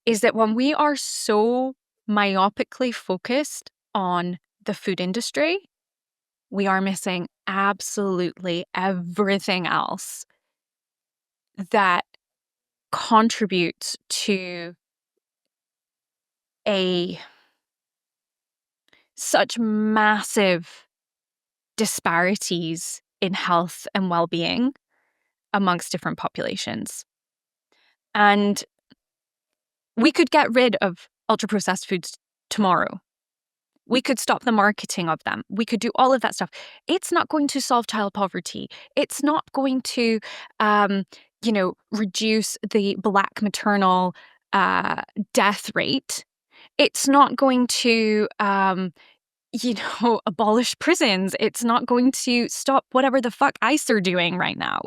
is that when we are so myopically focused on the food industry, we are missing absolutely everything else that contributes to a such massive disparities in health and well-being amongst different populations. And we could get rid of ultra processed foods tomorrow. We could stop the marketing of them. We could do all of that stuff. It's not going to solve child poverty. It's not going to, reduce the Black maternal death rate. It's not going to, abolish prisons. It's not going to stop whatever the fuck ICE are doing right now.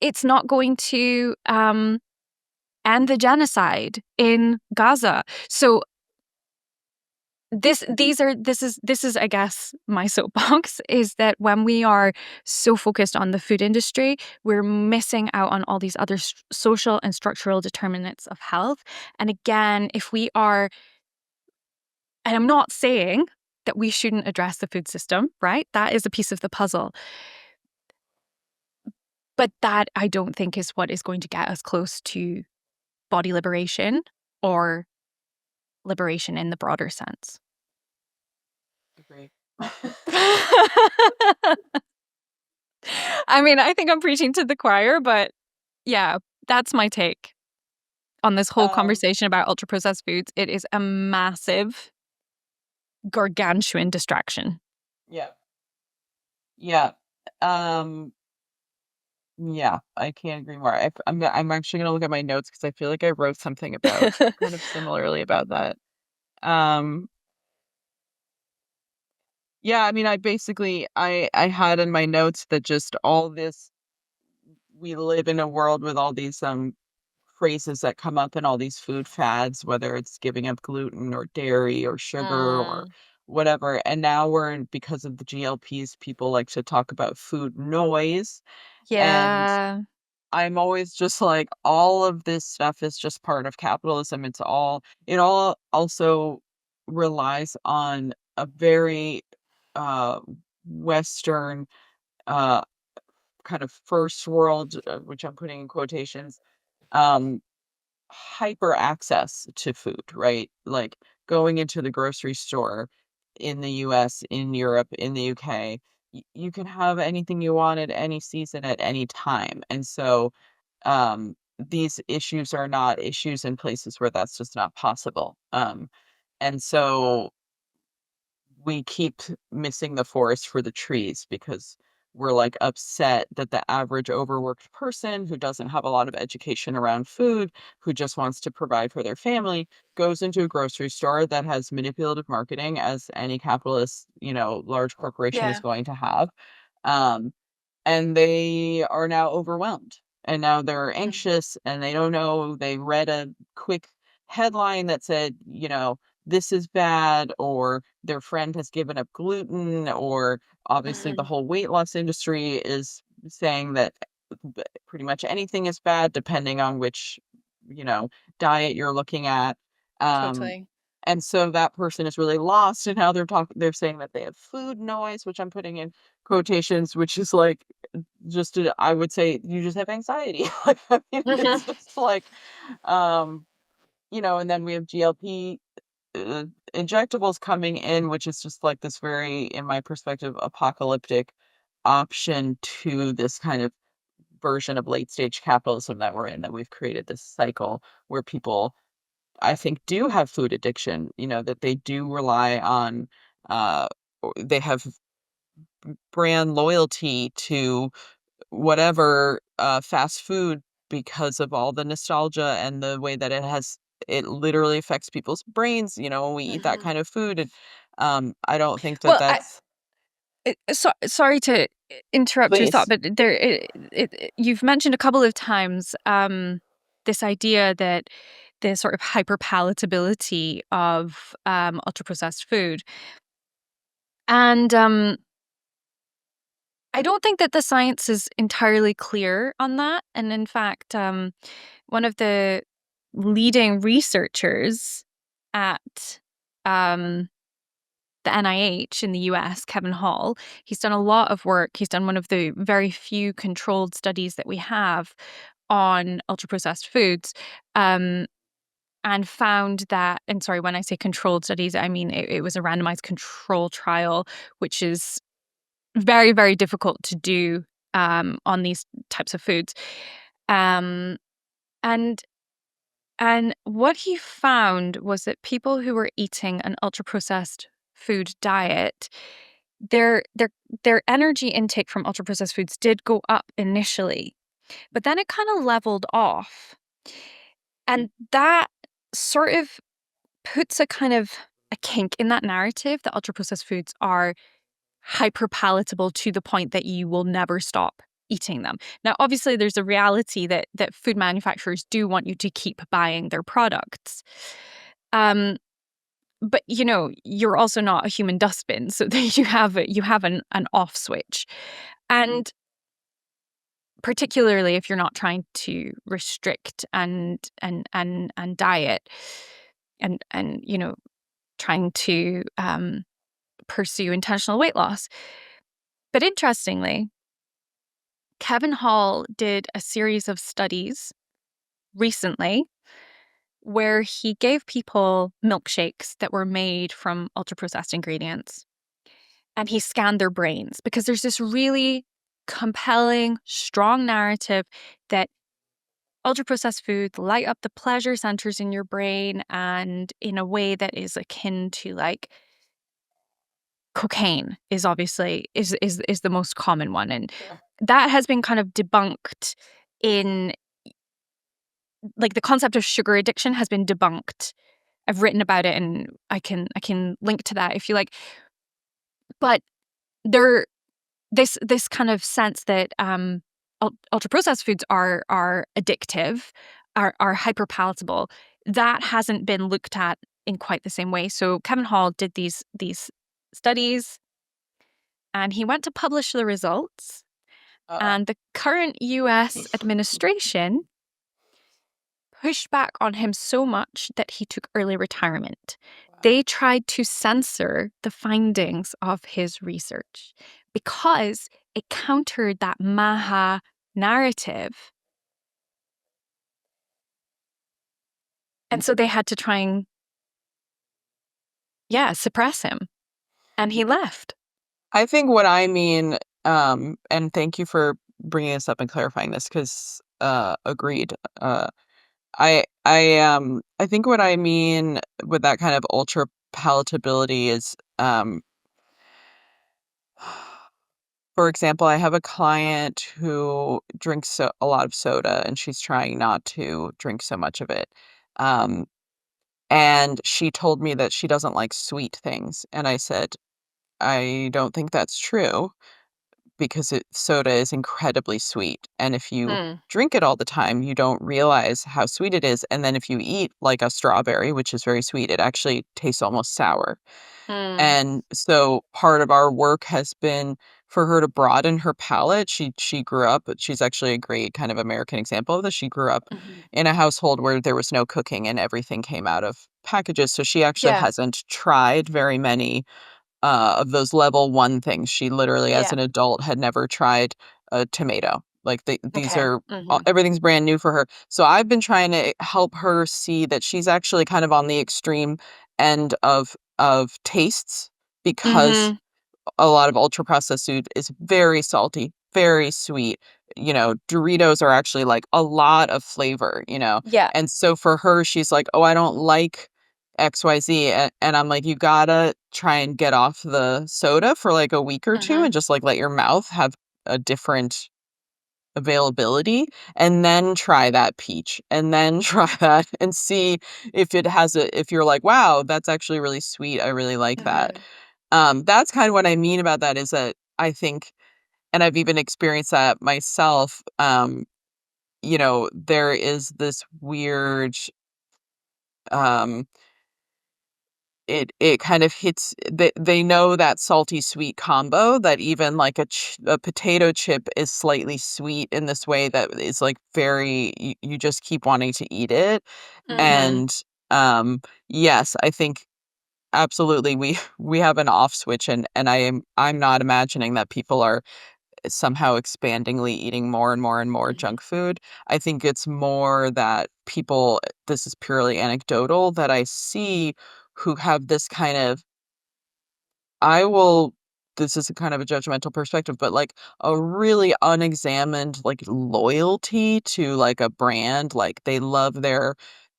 It's not going to end the genocide in Gaza. So this is I guess my soapbox is that when we are so focused on the food industry, we're missing out on all these other social and structural determinants of health. And again, if we are, and I'm not saying that we shouldn't address the food system, right? That is a piece of the puzzle. But that I don't think is what is going to get us close to body liberation or liberation in the broader sense. Agree. I mean, I think I'm preaching to the choir, but yeah, that's my take on this whole Um, conversation about ultra processed foods. It is a massive, gargantuan distraction. yeah, yeah. Um, yeah, I can't agree more. I'm actually gonna look at my notes because I feel like I wrote something about kind of similarly about that. Um, yeah, I mean, I had in my notes that just all this we live in a world with all these phrases that come up in all these food fads, whether it's giving up gluten or dairy or sugar or Mm, whatever. And now because of the GLPs, people like to talk about food noise. And yeah, I'm always just like, all of this stuff is just part of capitalism. It all also relies on a very uh, Western, uh, kind of first world, which I'm putting in quotations, um, hyper access to food, right? Like going into the grocery store in the US, in Europe, in the UK, you can have anything you want at any season at any time. And so these issues are not issues in places where that's just not possible. And so we keep missing the forest for the trees because we're like upset that the average overworked person who doesn't have a lot of education around food, who just wants to provide for their family, goes into a grocery store that has manipulative marketing, as any capitalist, large corporation is yeah. going to have. Um, and they are now overwhelmed, and now they're Mm, anxious and they don't know. They read a quick headline that said, this is bad, or their friend has given up gluten, or obviously the mhm, whole weight loss industry is saying that pretty much anything is bad depending on which, you know, diet you're looking at. Um, totally. and so that person is really lost, and now they're saying that they have food noise, which I'm putting in quotations, which is like, I would say you just have anxiety. Like, I mean, it's just like, um, and then we have GLP uh, injectables coming in, which is just like this very, in my perspective, apocalyptic option to this kind of version of late stage capitalism that we're in, that we've created this cycle where people, I think, do have food addiction, that they do rely on, they have brand loyalty to whatever fast food because of all the nostalgia and the way that it literally affects people's brains, when we eat that Mhm. kind of food. And I don't think that Well, that's. sorry to interrupt your thought, Please. but you've mentioned a couple of times this idea that the sort of hyperpalatability of ultra processed food, and I don't think that the science is entirely clear on that. And in fact, one of the leading researchers at um, the NIH in the US, Kevin Hall, he's done a lot of work. He's done one of the very few controlled studies that we have on ultra processed foods. Um, and found that, and sorry, when I say controlled studies, I mean it was a randomized control trial, which is very, very difficult to do on these types of foods. Um, and and what he found was that people who were eating an ultra processed food diet, their energy intake from ultra processed foods did go up initially, but then it kind of leveled off. And that sort of puts a kind of a kink in that narrative that ultra processed foods are hyper palatable to the point that you will never stop eating them. Now, obviously, there's a reality that food manufacturers do want you to keep buying their products. But you're also not a human dustbin, so that you have an off switch. And particularly if you're not trying to restrict and diet and trying to pursue intentional weight loss. But interestingly, Kevin Hall did a series of studies recently where he gave people milkshakes that were made from ultra processed ingredients, and he scanned their brains because there's this really compelling, strong narrative that ultra processed foods light up the pleasure centers in your brain and in a way that is akin to like cocaine is obviously is the most common one, and Sure. that has been kind of debunked in like the concept of sugar addiction has been debunked. I've written about it and I can link to that if you like. But there this kind of sense that ultra processed foods are addictive, are hyper palatable, that hasn't been looked at in quite the same way. So Kevin Hall did these studies and he went to publish the results. Uh-oh. And the current US administration pushed back on him so much that he took early retirement. Wow. They tried to censor the findings of his research because it countered that Maha narrative. And so they had to try and, yeah, suppress him. And he left. I think what I mean, and thank you for bringing this up and clarifying this, because agreed. I think what I mean with that kind of ultra palatability is, for example, I have a client who drinks a lot of soda, and she's trying not to drink so much of it. Um, and she told me that she doesn't like sweet things, and I said, I don't think that's true, because soda is incredibly sweet, and if you Mm, drink it all the time, you don't realize how sweet it is, and then if you eat, like, a strawberry, which is very sweet, it actually tastes almost sour. mm, And so part of our work has been for her to broaden her palate. She grew up, she's actually a great kind of American example of this. She grew up mhm. in a household where there was no cooking and everything came out of packages, so she actually Yeah, hasn't tried very many of those level 1 things. She literally, as yeah. an adult, had never tried a tomato. Like, these Okay. are Hmm. everything's brand new for her. So I've been trying to help her see that she's actually kind of on the extreme end of tastes, because Hmm. a lot of ultra processed food is very salty, very sweet. Doritos are actually, like, a lot of flavor. Yeah. And so for her, she's like, "Oh, I don't like XYZ," and I'm like, "You gotta try and get off the soda for, like, a week or 2 Hmm. and just, like, let your mouth have a different availability, and then try that peach, and then try that and see if you're like, 'Wow, that's actually really sweet, I really like that.'" Hmm. That's kind of what I mean about that, is that I think, and I've even experienced that myself, there is this weird, um it kind of hits, they know that salty sweet combo, that even like a potato chip is slightly sweet in this way that is like very, you just keep wanting to eat it. Hmm. And yes, I think absolutely we have an off switch, and I'm not imagining that people are somehow expandingly eating more and more and more junk food. I think it's more that people, this is purely anecdotal, that I see who have this kind of, I will, this is a kind of a judgmental perspective, but like a really unexamined like loyalty to like a brand, like they love their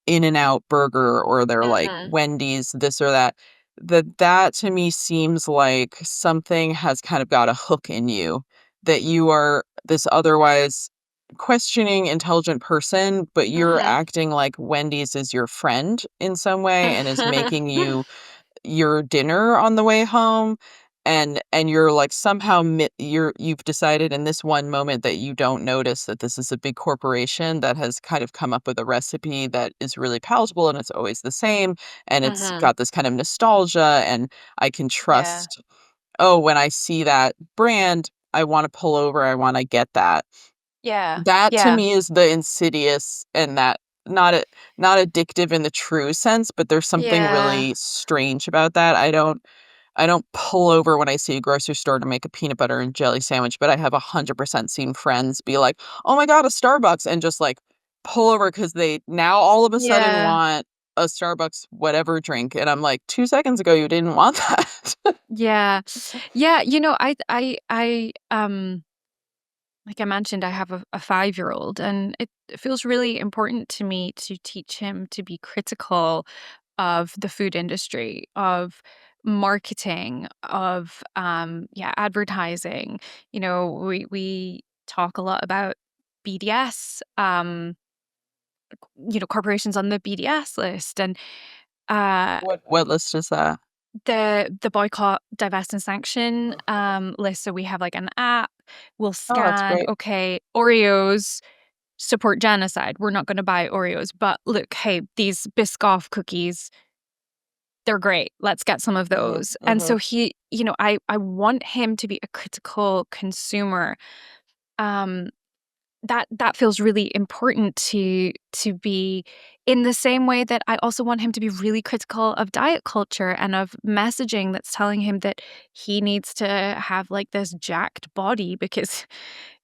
In-N-Out burger or their like Hmm. Wendy's, this or that. That to me seems like something has kind of got a hook in you, that you are this otherwise questioning, intelligent person, but you're Hmm. acting like Wendy's is your friend in some way and is making you your dinner on the way home, and you're like somehow you've decided in this one moment that you don't notice that this is a big corporation that has kind of come up with a recipe that is really palatable and it's always the same, and it's Mhm. got this kind of nostalgia, and I can Yeah. trust, oh, when I see that brand, I want to pull over, I want to get that. Yeah. That to Yeah. me is the insidious, and that not a not addictive in the true sense, but there's something Yeah. really strange about that. I don't pull over when I see a grocery store to make a peanut butter and jelly sandwich, but I have 100% seen friends be like, "Oh my god, a Starbucks," and just, like, pull over because they now all of a sudden Yeah. want a Starbucks whatever drink, and I'm like, "2 seconds ago, you didn't want that." Yeah. Yeah, like I mentioned, I have a 5-year-old, and it feels really important to me to teach him to be critical of the food industry, of marketing, of yeah, advertising. We talk a lot about BDS, corporations on the BDS list, and uh What list is that? the boycott, divest, and sanction list. So we have like an app. We'll Oh, that's scan, great. okay, Oreos support genocide. We're not going to buy Oreos, but look, hey, these Biscoff cookies, they're great. Let's get some of Mhm, those. And mhm, so I want him to be a critical consumer. Um, that feels really important to be in the same way that I also want him to be really critical of diet culture and of messaging that's telling him that he needs to have like this jacked body because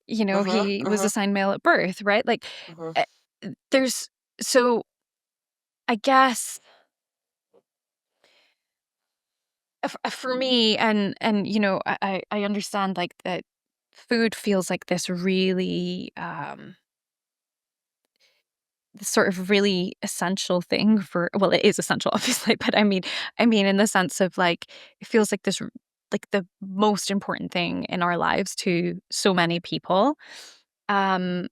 mhm, he was mhm, assigned male at birth, right? Like mhm. eh, there's so I guess for me, and I understand like that food feels like this really this sort of really essential thing for, well, it is essential obviously, but I mean in the sense of like it feels like this like the most important thing in our lives to so many people. Um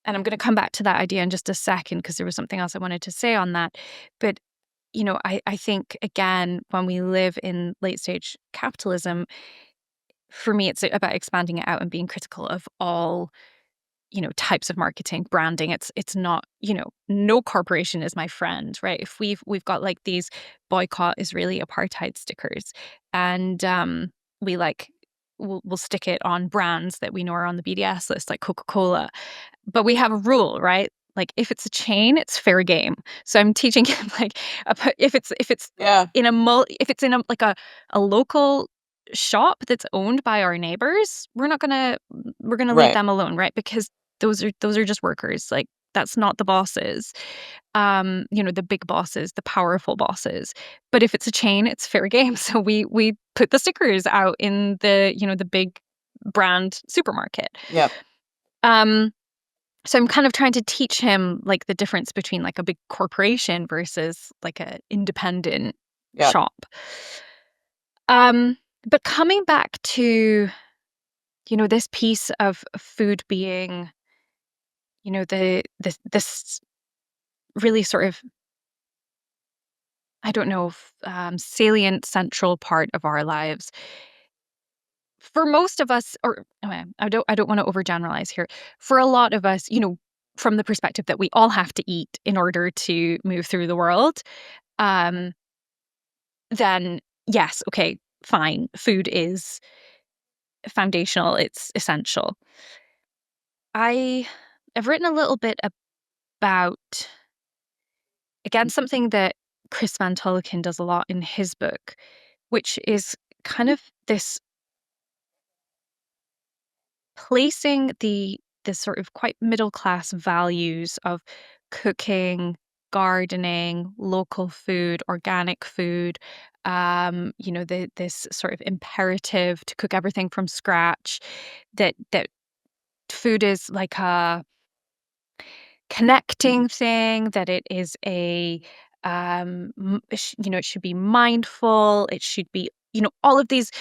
and I'm going to come back to that idea in just a second because there was something else I wanted to say on that. But I think again when we live in late stage capitalism, for me it's about expanding it out and being critical of all types of marketing, branding. It's not, no corporation is my friend, right? If we've got like these boycott Israeli apartheid stickers, and we like we'll stick it on brands that we know are on the BDS list, like Coca-Cola. But we have a rule, right? Like if it's a chain, it's fair game. So I'm teaching him like if it's Yeah, if it's in a local shop that's owned by our neighbors, we're gonna leave right. them alone, right? Because those are just workers. Like that's not the bosses. The big bosses, the powerful bosses. But if it's a chain, it's fair game. So we put the stickers out in the big brand supermarket. Yep, Um so I'm kind of trying to teach him like the difference between like a big corporation versus like a independent yep. shop. Um but coming back to this piece of food being this really sort of, I don't know, salient central part of our lives. For most of us, or okay, I don't want to overgeneralize here. For a lot of us, from the perspective that we all have to eat in order to move through the world, um, then yes, okay, fine. Food is foundational, it's essential. I have written a little bit about, again, something that Chris Van Tulleken does a lot in his book, which is kind of this placing the sort of quite middle class values of cooking, gardening, local food, organic food, this sort of imperative to cook everything from scratch, that food is like a connecting thing, that it is it should be mindful, it should be, all of these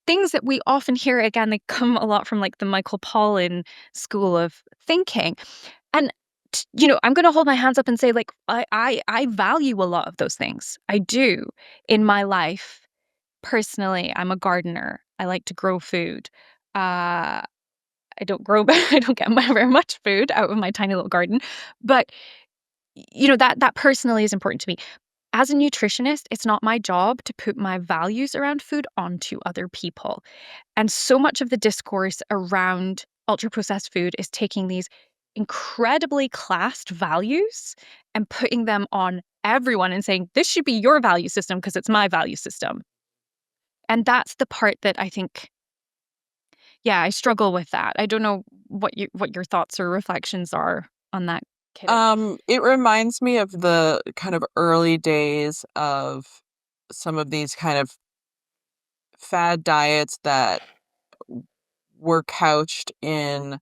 things that we often hear. Again, they come a lot from like the Michael Pollan school of thinking. And I'm gonna hold my hands up and say, like, I value a lot of those things. I do in my life. Personally, I'm a gardener. I like to grow food. Uh, I don't grow I don't get very much food out of my tiny little garden, but, that personally is important to me. As a nutritionist, it's not my job to put my values around food onto other people. And so much of the discourse around ultra processed food is taking these incredibly classed values and putting them on everyone and saying, this should be your value system because it's my value system. And that's the part that I think, yeah, I struggle with that. I don't know what your thoughts or reflections are on that, kiddo. It reminds me of the kind of early days of some of these kind of fad diets that were couched in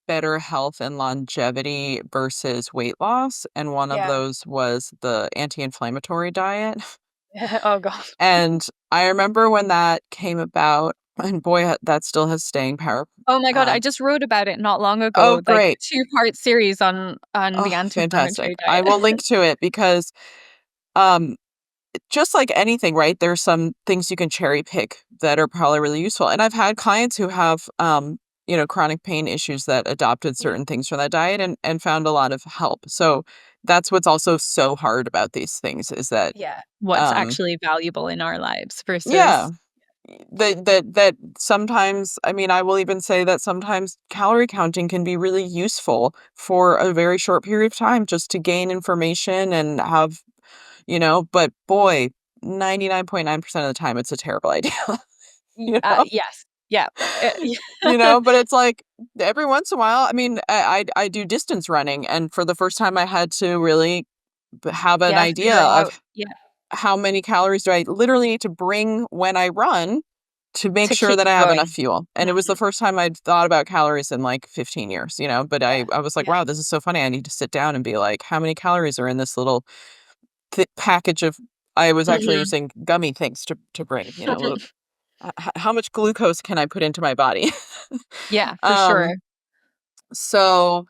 better health and longevity versus weight loss, and one of Yeah. those was the anti-inflammatory diet. Oh god. And I remember when that came about, and boy, that still has staying power. Oh my god, Uh, I just wrote about it not long oh, ago, like a great. two-part series on the Oh, fantastic. anti-inflammatory I diet. will link to it because, um, just like anything, right? There's some things you can cherry pick that are probably really useful. And I've had clients who have, chronic pain issues that adopted Yeah. certain things from that diet and found a lot of help. So that's what's also so hard about these things is that, Yeah. What's um, actually valuable in our lives yeah, versus that sometimes, I mean, I will even say that sometimes calorie counting can be really useful for a very short period of time just to gain information and have, but boy, 99.9% of the time it's a terrible idea, you know? yes. Yeah. Yeah. But it's like every once in a while, I mean, I do distance running, and for the first time I had to really have an Yeah, idea figure it out. of Yeah, how many calories do I literally need to bring when I run to make to sure keep that I have enough going. fuel. And it was the Mhm. first time I'd thought about calories in like 15 years, but I Yeah. I was like, Yeah. wow, this is so funny. I need to sit down and be like, how many calories are in this little package of I was actually Mhm. using gummy things to bring, little, how much glucose can I put into my body? Yeah, for sure. um so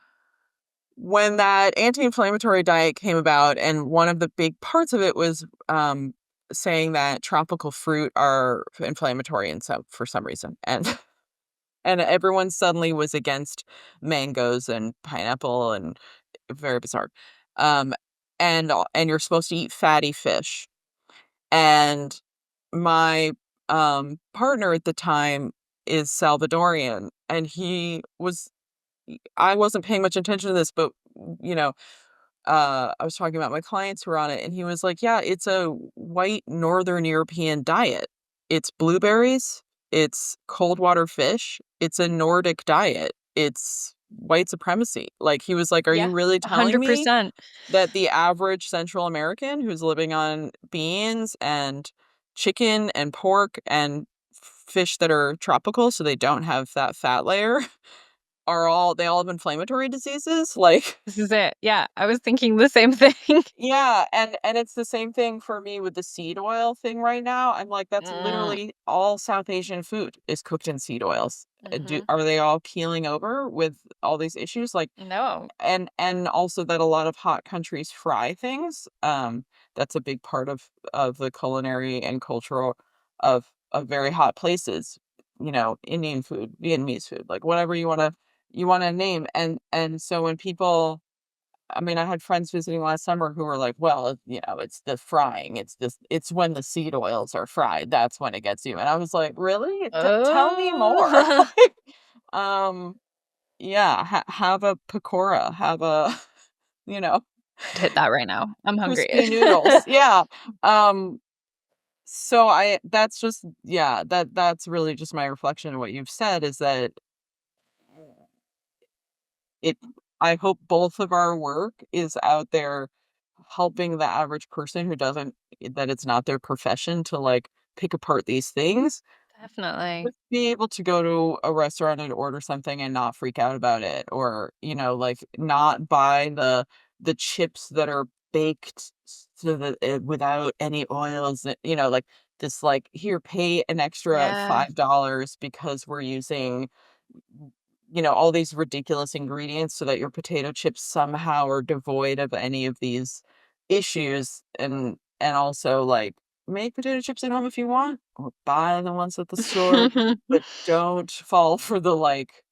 when that anti-inflammatory diet came about, and one of the big parts of it was saying that tropical fruit are inflammatory in some for some reason, and and everyone suddenly was against mangoes and pineapple, and very bizarre. um and you're supposed to eat fatty fish, and my partner at the time is Salvadorian, and I wasn't paying much attention to this, but you know I was talking about my clients who were on it, and he was like, "Yeah, it's a white Northern European diet. It's blueberries, it's cold water fish, it's a Nordic diet, it's white supremacy." Like, he was like, "Are you Yeah, really telling me 100%. that the average Central American who's living on beans and chicken and pork and fish that are tropical, so they don't have that fat layer, they all have inflammatory diseases?" Like, This is it. Yeah, I was thinking the same thing. yeah, and it's the same thing for me with the seed oil thing right now. I'm like, that's Mm, literally all South Asian food is cooked in seed oils. mhm. Are they all keeling over with all these issues? Like, No, and also that a lot of hot countries fry things. That's a big part of the culinary and cultural of very hot places. Indian food, Vietnamese food, like whatever you wanna name. And so when people, I mean, I had friends visiting last summer who were like, "Well, it's the frying. It's when the seed oils are fried. That's when it gets you." And I was like, "Really? Tell me more." oh, Like, um, yeah, have a pakora, have a, you know, I'd hit that right now. I'm hungry. crispy noodles. Yeah. Um, so that's just, yeah, that's really just my reflection of what you've said is that it I hope both of our work is out there helping the average person who doesn't that it's not their profession to, like, pick apart these things, Definitely. just be able to go to a restaurant and order something and not freak out about it, or, like, not buy the chips that are baked so that without any oils, like, this, like, "Here, pay an extra Yeah. $5 because we're using all these ridiculous ingredients so that your potato chips somehow are devoid of any of these issues, and also, like, make potato chips at home if you want, or buy the ones at the store, but don't fall for the, like,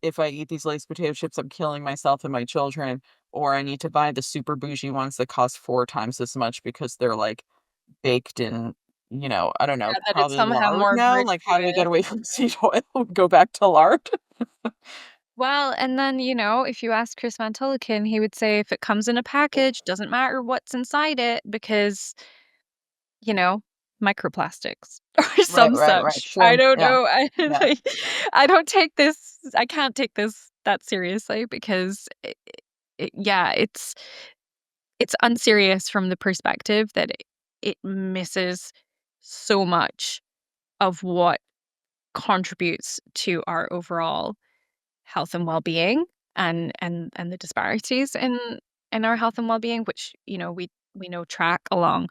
"If I eat these Lay's potato chips, I'm killing myself and my children," or I need to buy the super bougie ones that cost 4 times as much because they're, like, baked in, I don't know, Yeah, that it's probably somehow lard more now? Like, how do we get virtuous. away from seed oil and go back to lard? Well, and then, if you ask Chris Van Tulleken, he would say if it comes in a package, doesn't matter what's inside it because, you know, microplastics or Right, some right, right, such. I sure, don't yeah, know. yeah. I can't take this that seriously because yeah, it's unserious from the perspective that it misses so much of what contributes to our overall health and well-being and the disparities in our health and well-being, which, we know track along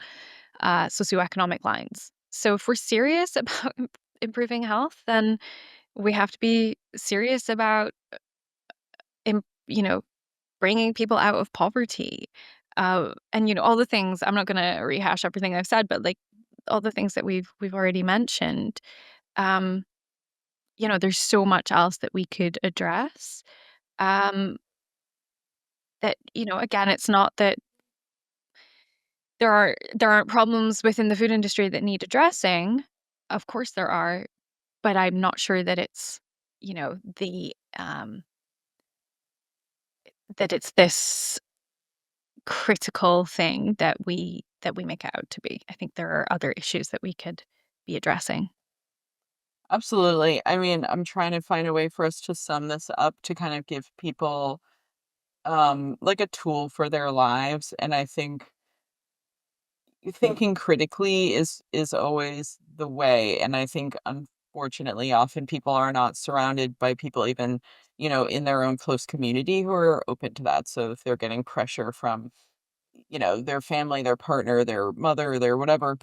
socioeconomic lines. So if we're serious about improving health, then we have to be serious about, im- you know, bringing people out of poverty. And all the things, I'm not going to rehash everything I've said, but like all the things that we've already mentioned. Um, there's so much else that we could address. Um, that again, it's not that there aren't problems within the food industry that need addressing. Of course there are, but I'm not sure that it's the that it's this critical thing that we make it out to be. I think there are other issues that we could be addressing. Absolutely. I mean, I'm trying to find a way for us to sum this up to kind of give people, like, a tool for their lives, and I think thinking critically is always the way, and I think, unfortunately, often people are not surrounded by people even, in their own close community who are open to that, so if they're getting pressure from, their family, their partner, their mother, their whatever,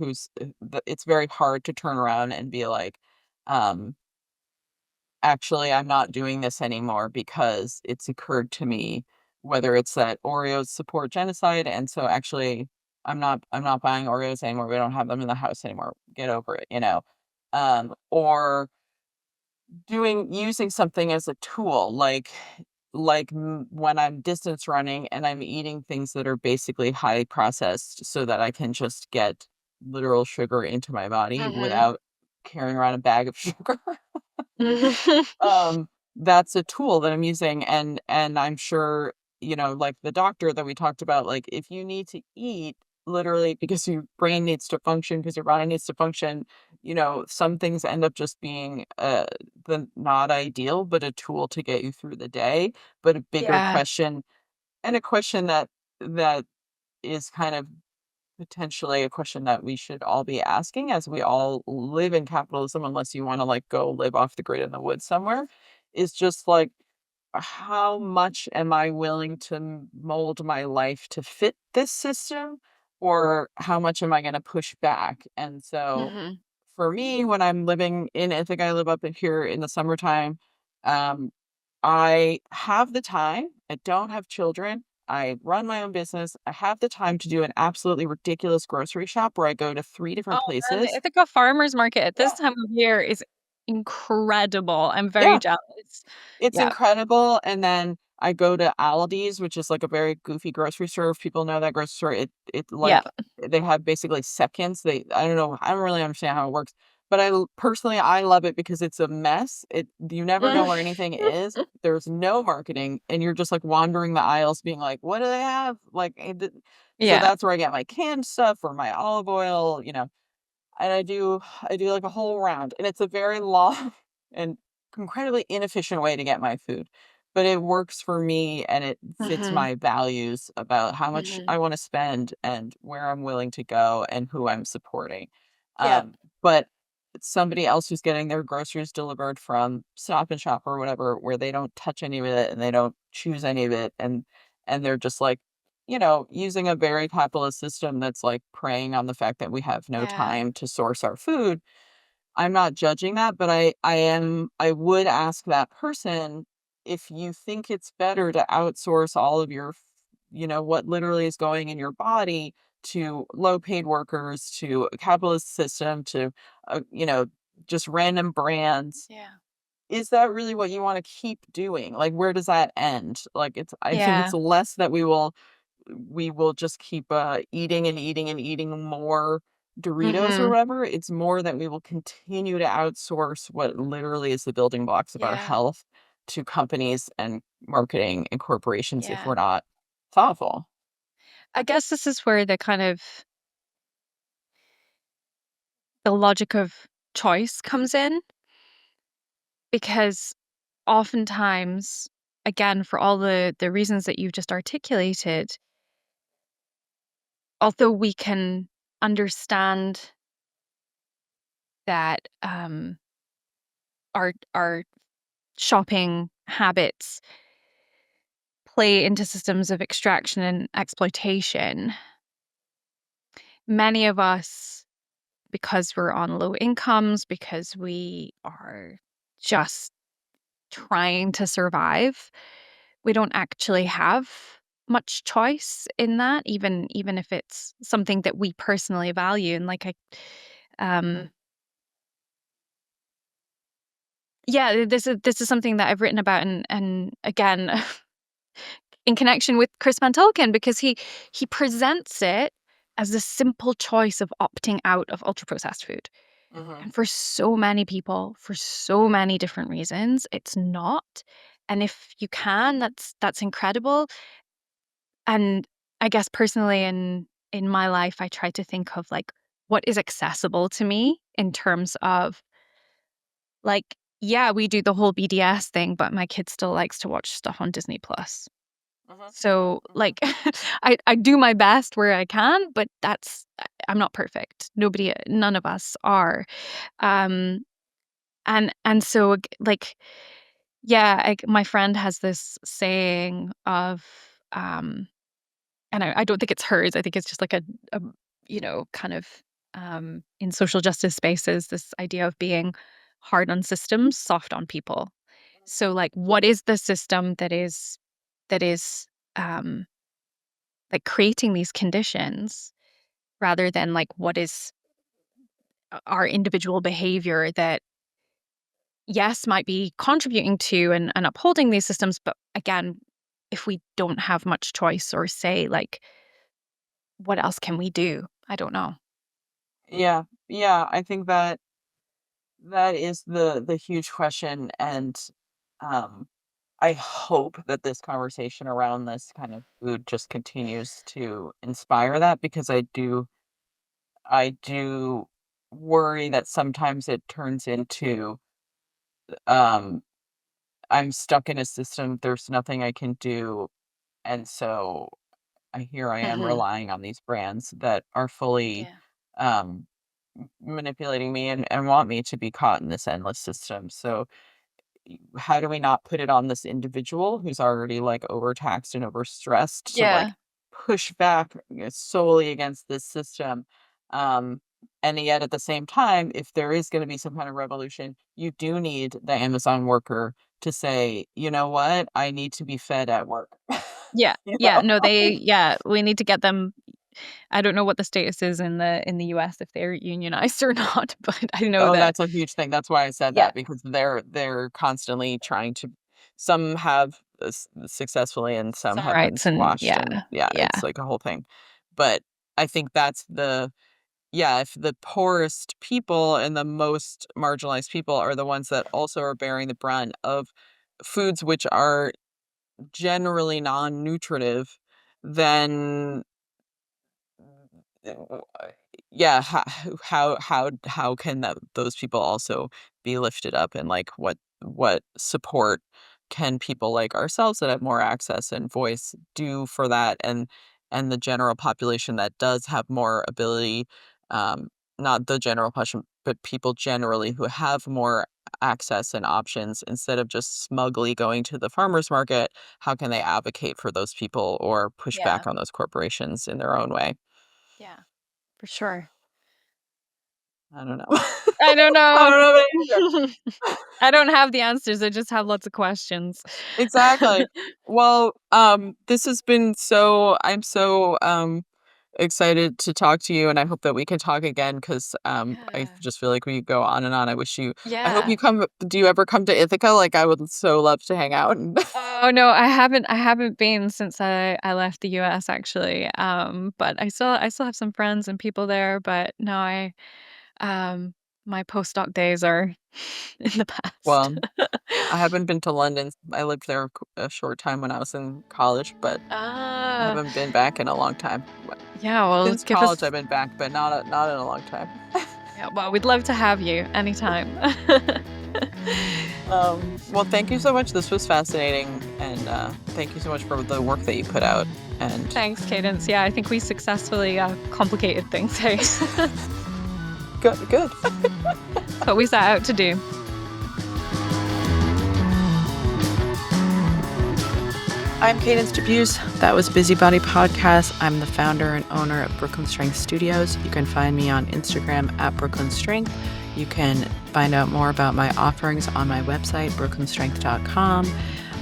it's very hard to turn around and be like, um actually, I'm not doing this anymore because it's occurred to me, whether it's that Oreos support genocide, and so actually I'm not buying Oreos anymore. We don't have them in the house anymore. Get over it. Or using something as a tool, like when I'm distance running and I'm eating things that are basically high processed so that I can just get literal sugar into my body Mhm. without carrying around a bag of sugar. Mhm. That's a tool that I'm using, and I'm sure, like the doctor that we talked about, like, if you need to eat literally because your brain needs to function, because your body needs to function, some things end up just being, the not ideal, but a tool to get you through the day, but a bigger Yeah. question, and a question that is kind of potentially a question that we should all be asking as we all live in capitalism, unless you wanna, like, go live off the grid in the woods somewhere, is just, like, how much am I willing to mold my life to fit this system, or how much am I gonna push back? And so, Mhm. for me, when I'm living in Ithaca, I live up in here in the summertime, um, I have the time, I don't have children, I run my own business, I have the time to do an absolutely ridiculous grocery shop where I go to 3 Oh, different man, the places. Ithaca Farmers Market at this Yeah, time of year is incredible. I'm very yeah. jealous. It's Yeah. incredible, and then I go to Aldi's, which is, like, a very goofy grocery store. If people know that grocery store, Yeah. like, they have basically seconds. I don't know, I don't really understand how it works, but personally, I love it because it's a mess. You never know Mm. where anything is. There's no marketing, and you're just, like, wandering the aisles being like, "What do they have?" Like, so Yeah. that's where I get my canned stuff or my olive oil, and I do like a whole round, and it's a very long and incredibly inefficient way to get my food, but it works for me and it fits Mhm. my values about how much Mhm. I want to spend and where I'm willing to go and who I'm supporting. Yep. But it's somebody else who's getting their groceries delivered from Stop and Shop or whatever, where they don't touch any of it and they don't choose any of it, and they're just like, using a very capitalist system that's, like, preying on the fact that we have no Yeah. time to source our food. I'm not judging that, but I would ask that person, if you think it's better to outsource all of your what literally is going in your body to low paid workers, to a capitalist system, to just random brands, Yeah. is that really what you want to keep doing? Like, where does that end? Like, I think it's Yeah. less that we will just keep, eating and eating and eating more Doritos or Mhm. whatever. It's more that we will continue to outsource what literally is the building blocks of our Yeah. health to companies and marketing and corporations if Yeah. we're not thoughtful. I guess this is where the logic of choice comes in, because oftentimes, again, for all the reasons that you've just articulated, although we can understand that, our shopping habits play into systems of extraction and exploitation, many of us, because we're on low incomes, because we are just trying to survive, we don't actually have much choice in that, even if it's something that we personally value. And um yeah, this is something that I've written about, and again, in connection with Chris Van Tolkien, because he presents it as a simple choice of opting out of ultra processed food. Mhm, And for so many people, for so many different reasons, it's not. And if you can, that's incredible. And I guess personally in my life, I try to think of like what is accessible to me in terms of like, yeah, we do the whole BDS thing, but my kid still likes to watch stuff on Disney Plus. mhm, So mhm, like I do my best where I can, but I'm not perfect. None of us are. Um and so like, yeah, my friend has this saying of and I don't think it's hers. I think it's just like a kind of in social justice spaces, this idea of being hard on systems, soft on people. So like, what is the system that is um like creating these conditions, rather than like what is our individual behavior that, yes, might be contributing to and upholding these systems, but again, if we don't have much choice or say, like, what else can we do? I don't know. yeah, yeah, I think that is the huge question, and, um, I hope that this conversation around this kind of food just continues to inspire that, because I do worry that sometimes it turns into, um, I'm stuck in a system, there's nothing I can do, and so here I am Mhm. relying on these brands that are fully, Yeah. um, manipulating me and want me to be caught in this endless system. So how do we not put it on this individual who's already like overtaxed and overstressed to like Yeah. push back, solely against this system? Um, and yet at the same time, if there is going to be some kind of revolution, you do need the Amazon worker to say, you know what, I need to be fed at work. Yeah. you Yeah. know? No, we need to get them. I don't know what the status is in the US, if they're unionized or not, but I know Oh, that. that's a huge thing. That's why I said Yeah. that, because they're constantly trying to, some have successfully and some Some have been rights, and squashed, yeah. and yeah, Yeah. it's like a whole thing. But I think that's the yeah, if the poorest people and the most marginalized people are the ones that also are bearing the brunt of foods which are generally non-nutritive, then yeah, how can those people also be lifted up, and like what support can people like ourselves that have more access and voice do for that, and the general population that does have more ability, um not the general population, but people generally who have more access and options, instead of just smugly going to the farmers market, how can they advocate for those people or push Yeah. back on those corporations in their own way? Yeah. For sure. I don't know. I don't I know. don't know either. I don't have the answers, I just have lots of questions. Exactly. Well, this has been I'm so, excited to talk to you, and I hope that we can talk again because I Yeah. just feel like we could go on and on. I hope Yeah. you come do you ever come to Ithaca? Like, I would so love to hang out and Oh, no, I haven't been since I left the US actually, but I still have some friends and people there, but no, um, my postdoc days are in the past. well, I haven't been to London. I lived there a short time when I was in college, but I Ah, haven't been back in a long time. yeah, well, Since give college, us I've been back, but not in a long time. yeah, well, we'd love to have you anytime. Well, thank you so much. This was fascinating, and thank you so much for the work that you put out. And Thanks, Cadence. Yeah, I think we successfully, complicated things, hey? good, good. What we set out to do. I'm Cadence Debuse. That was Busybody Podcast. I'm the founder and owner of Brooklyn Strength Studios. You can find me on Instagram at Brooklyn Strength. You can find out more about my offerings on my website, brooklynstrength.com.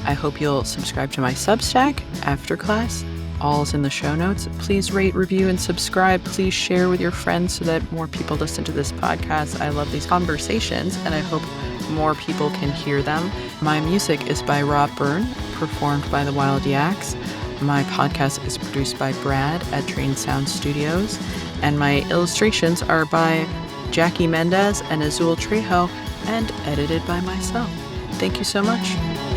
I hope you'll subscribe to my Substack, After Class. All's in the show notes. Please rate, review, and subscribe. Please share with your friends so that more people listen to this podcast. I love these conversations, and I hope more people can hear them. My music is by Rob Byrne, performed by the Wild Yaks. My podcast is produced by Brad at Train Sound Studios, and my illustrations are by Jackie Mendez and Azul Trejo, and edited by myself. Thank you so much.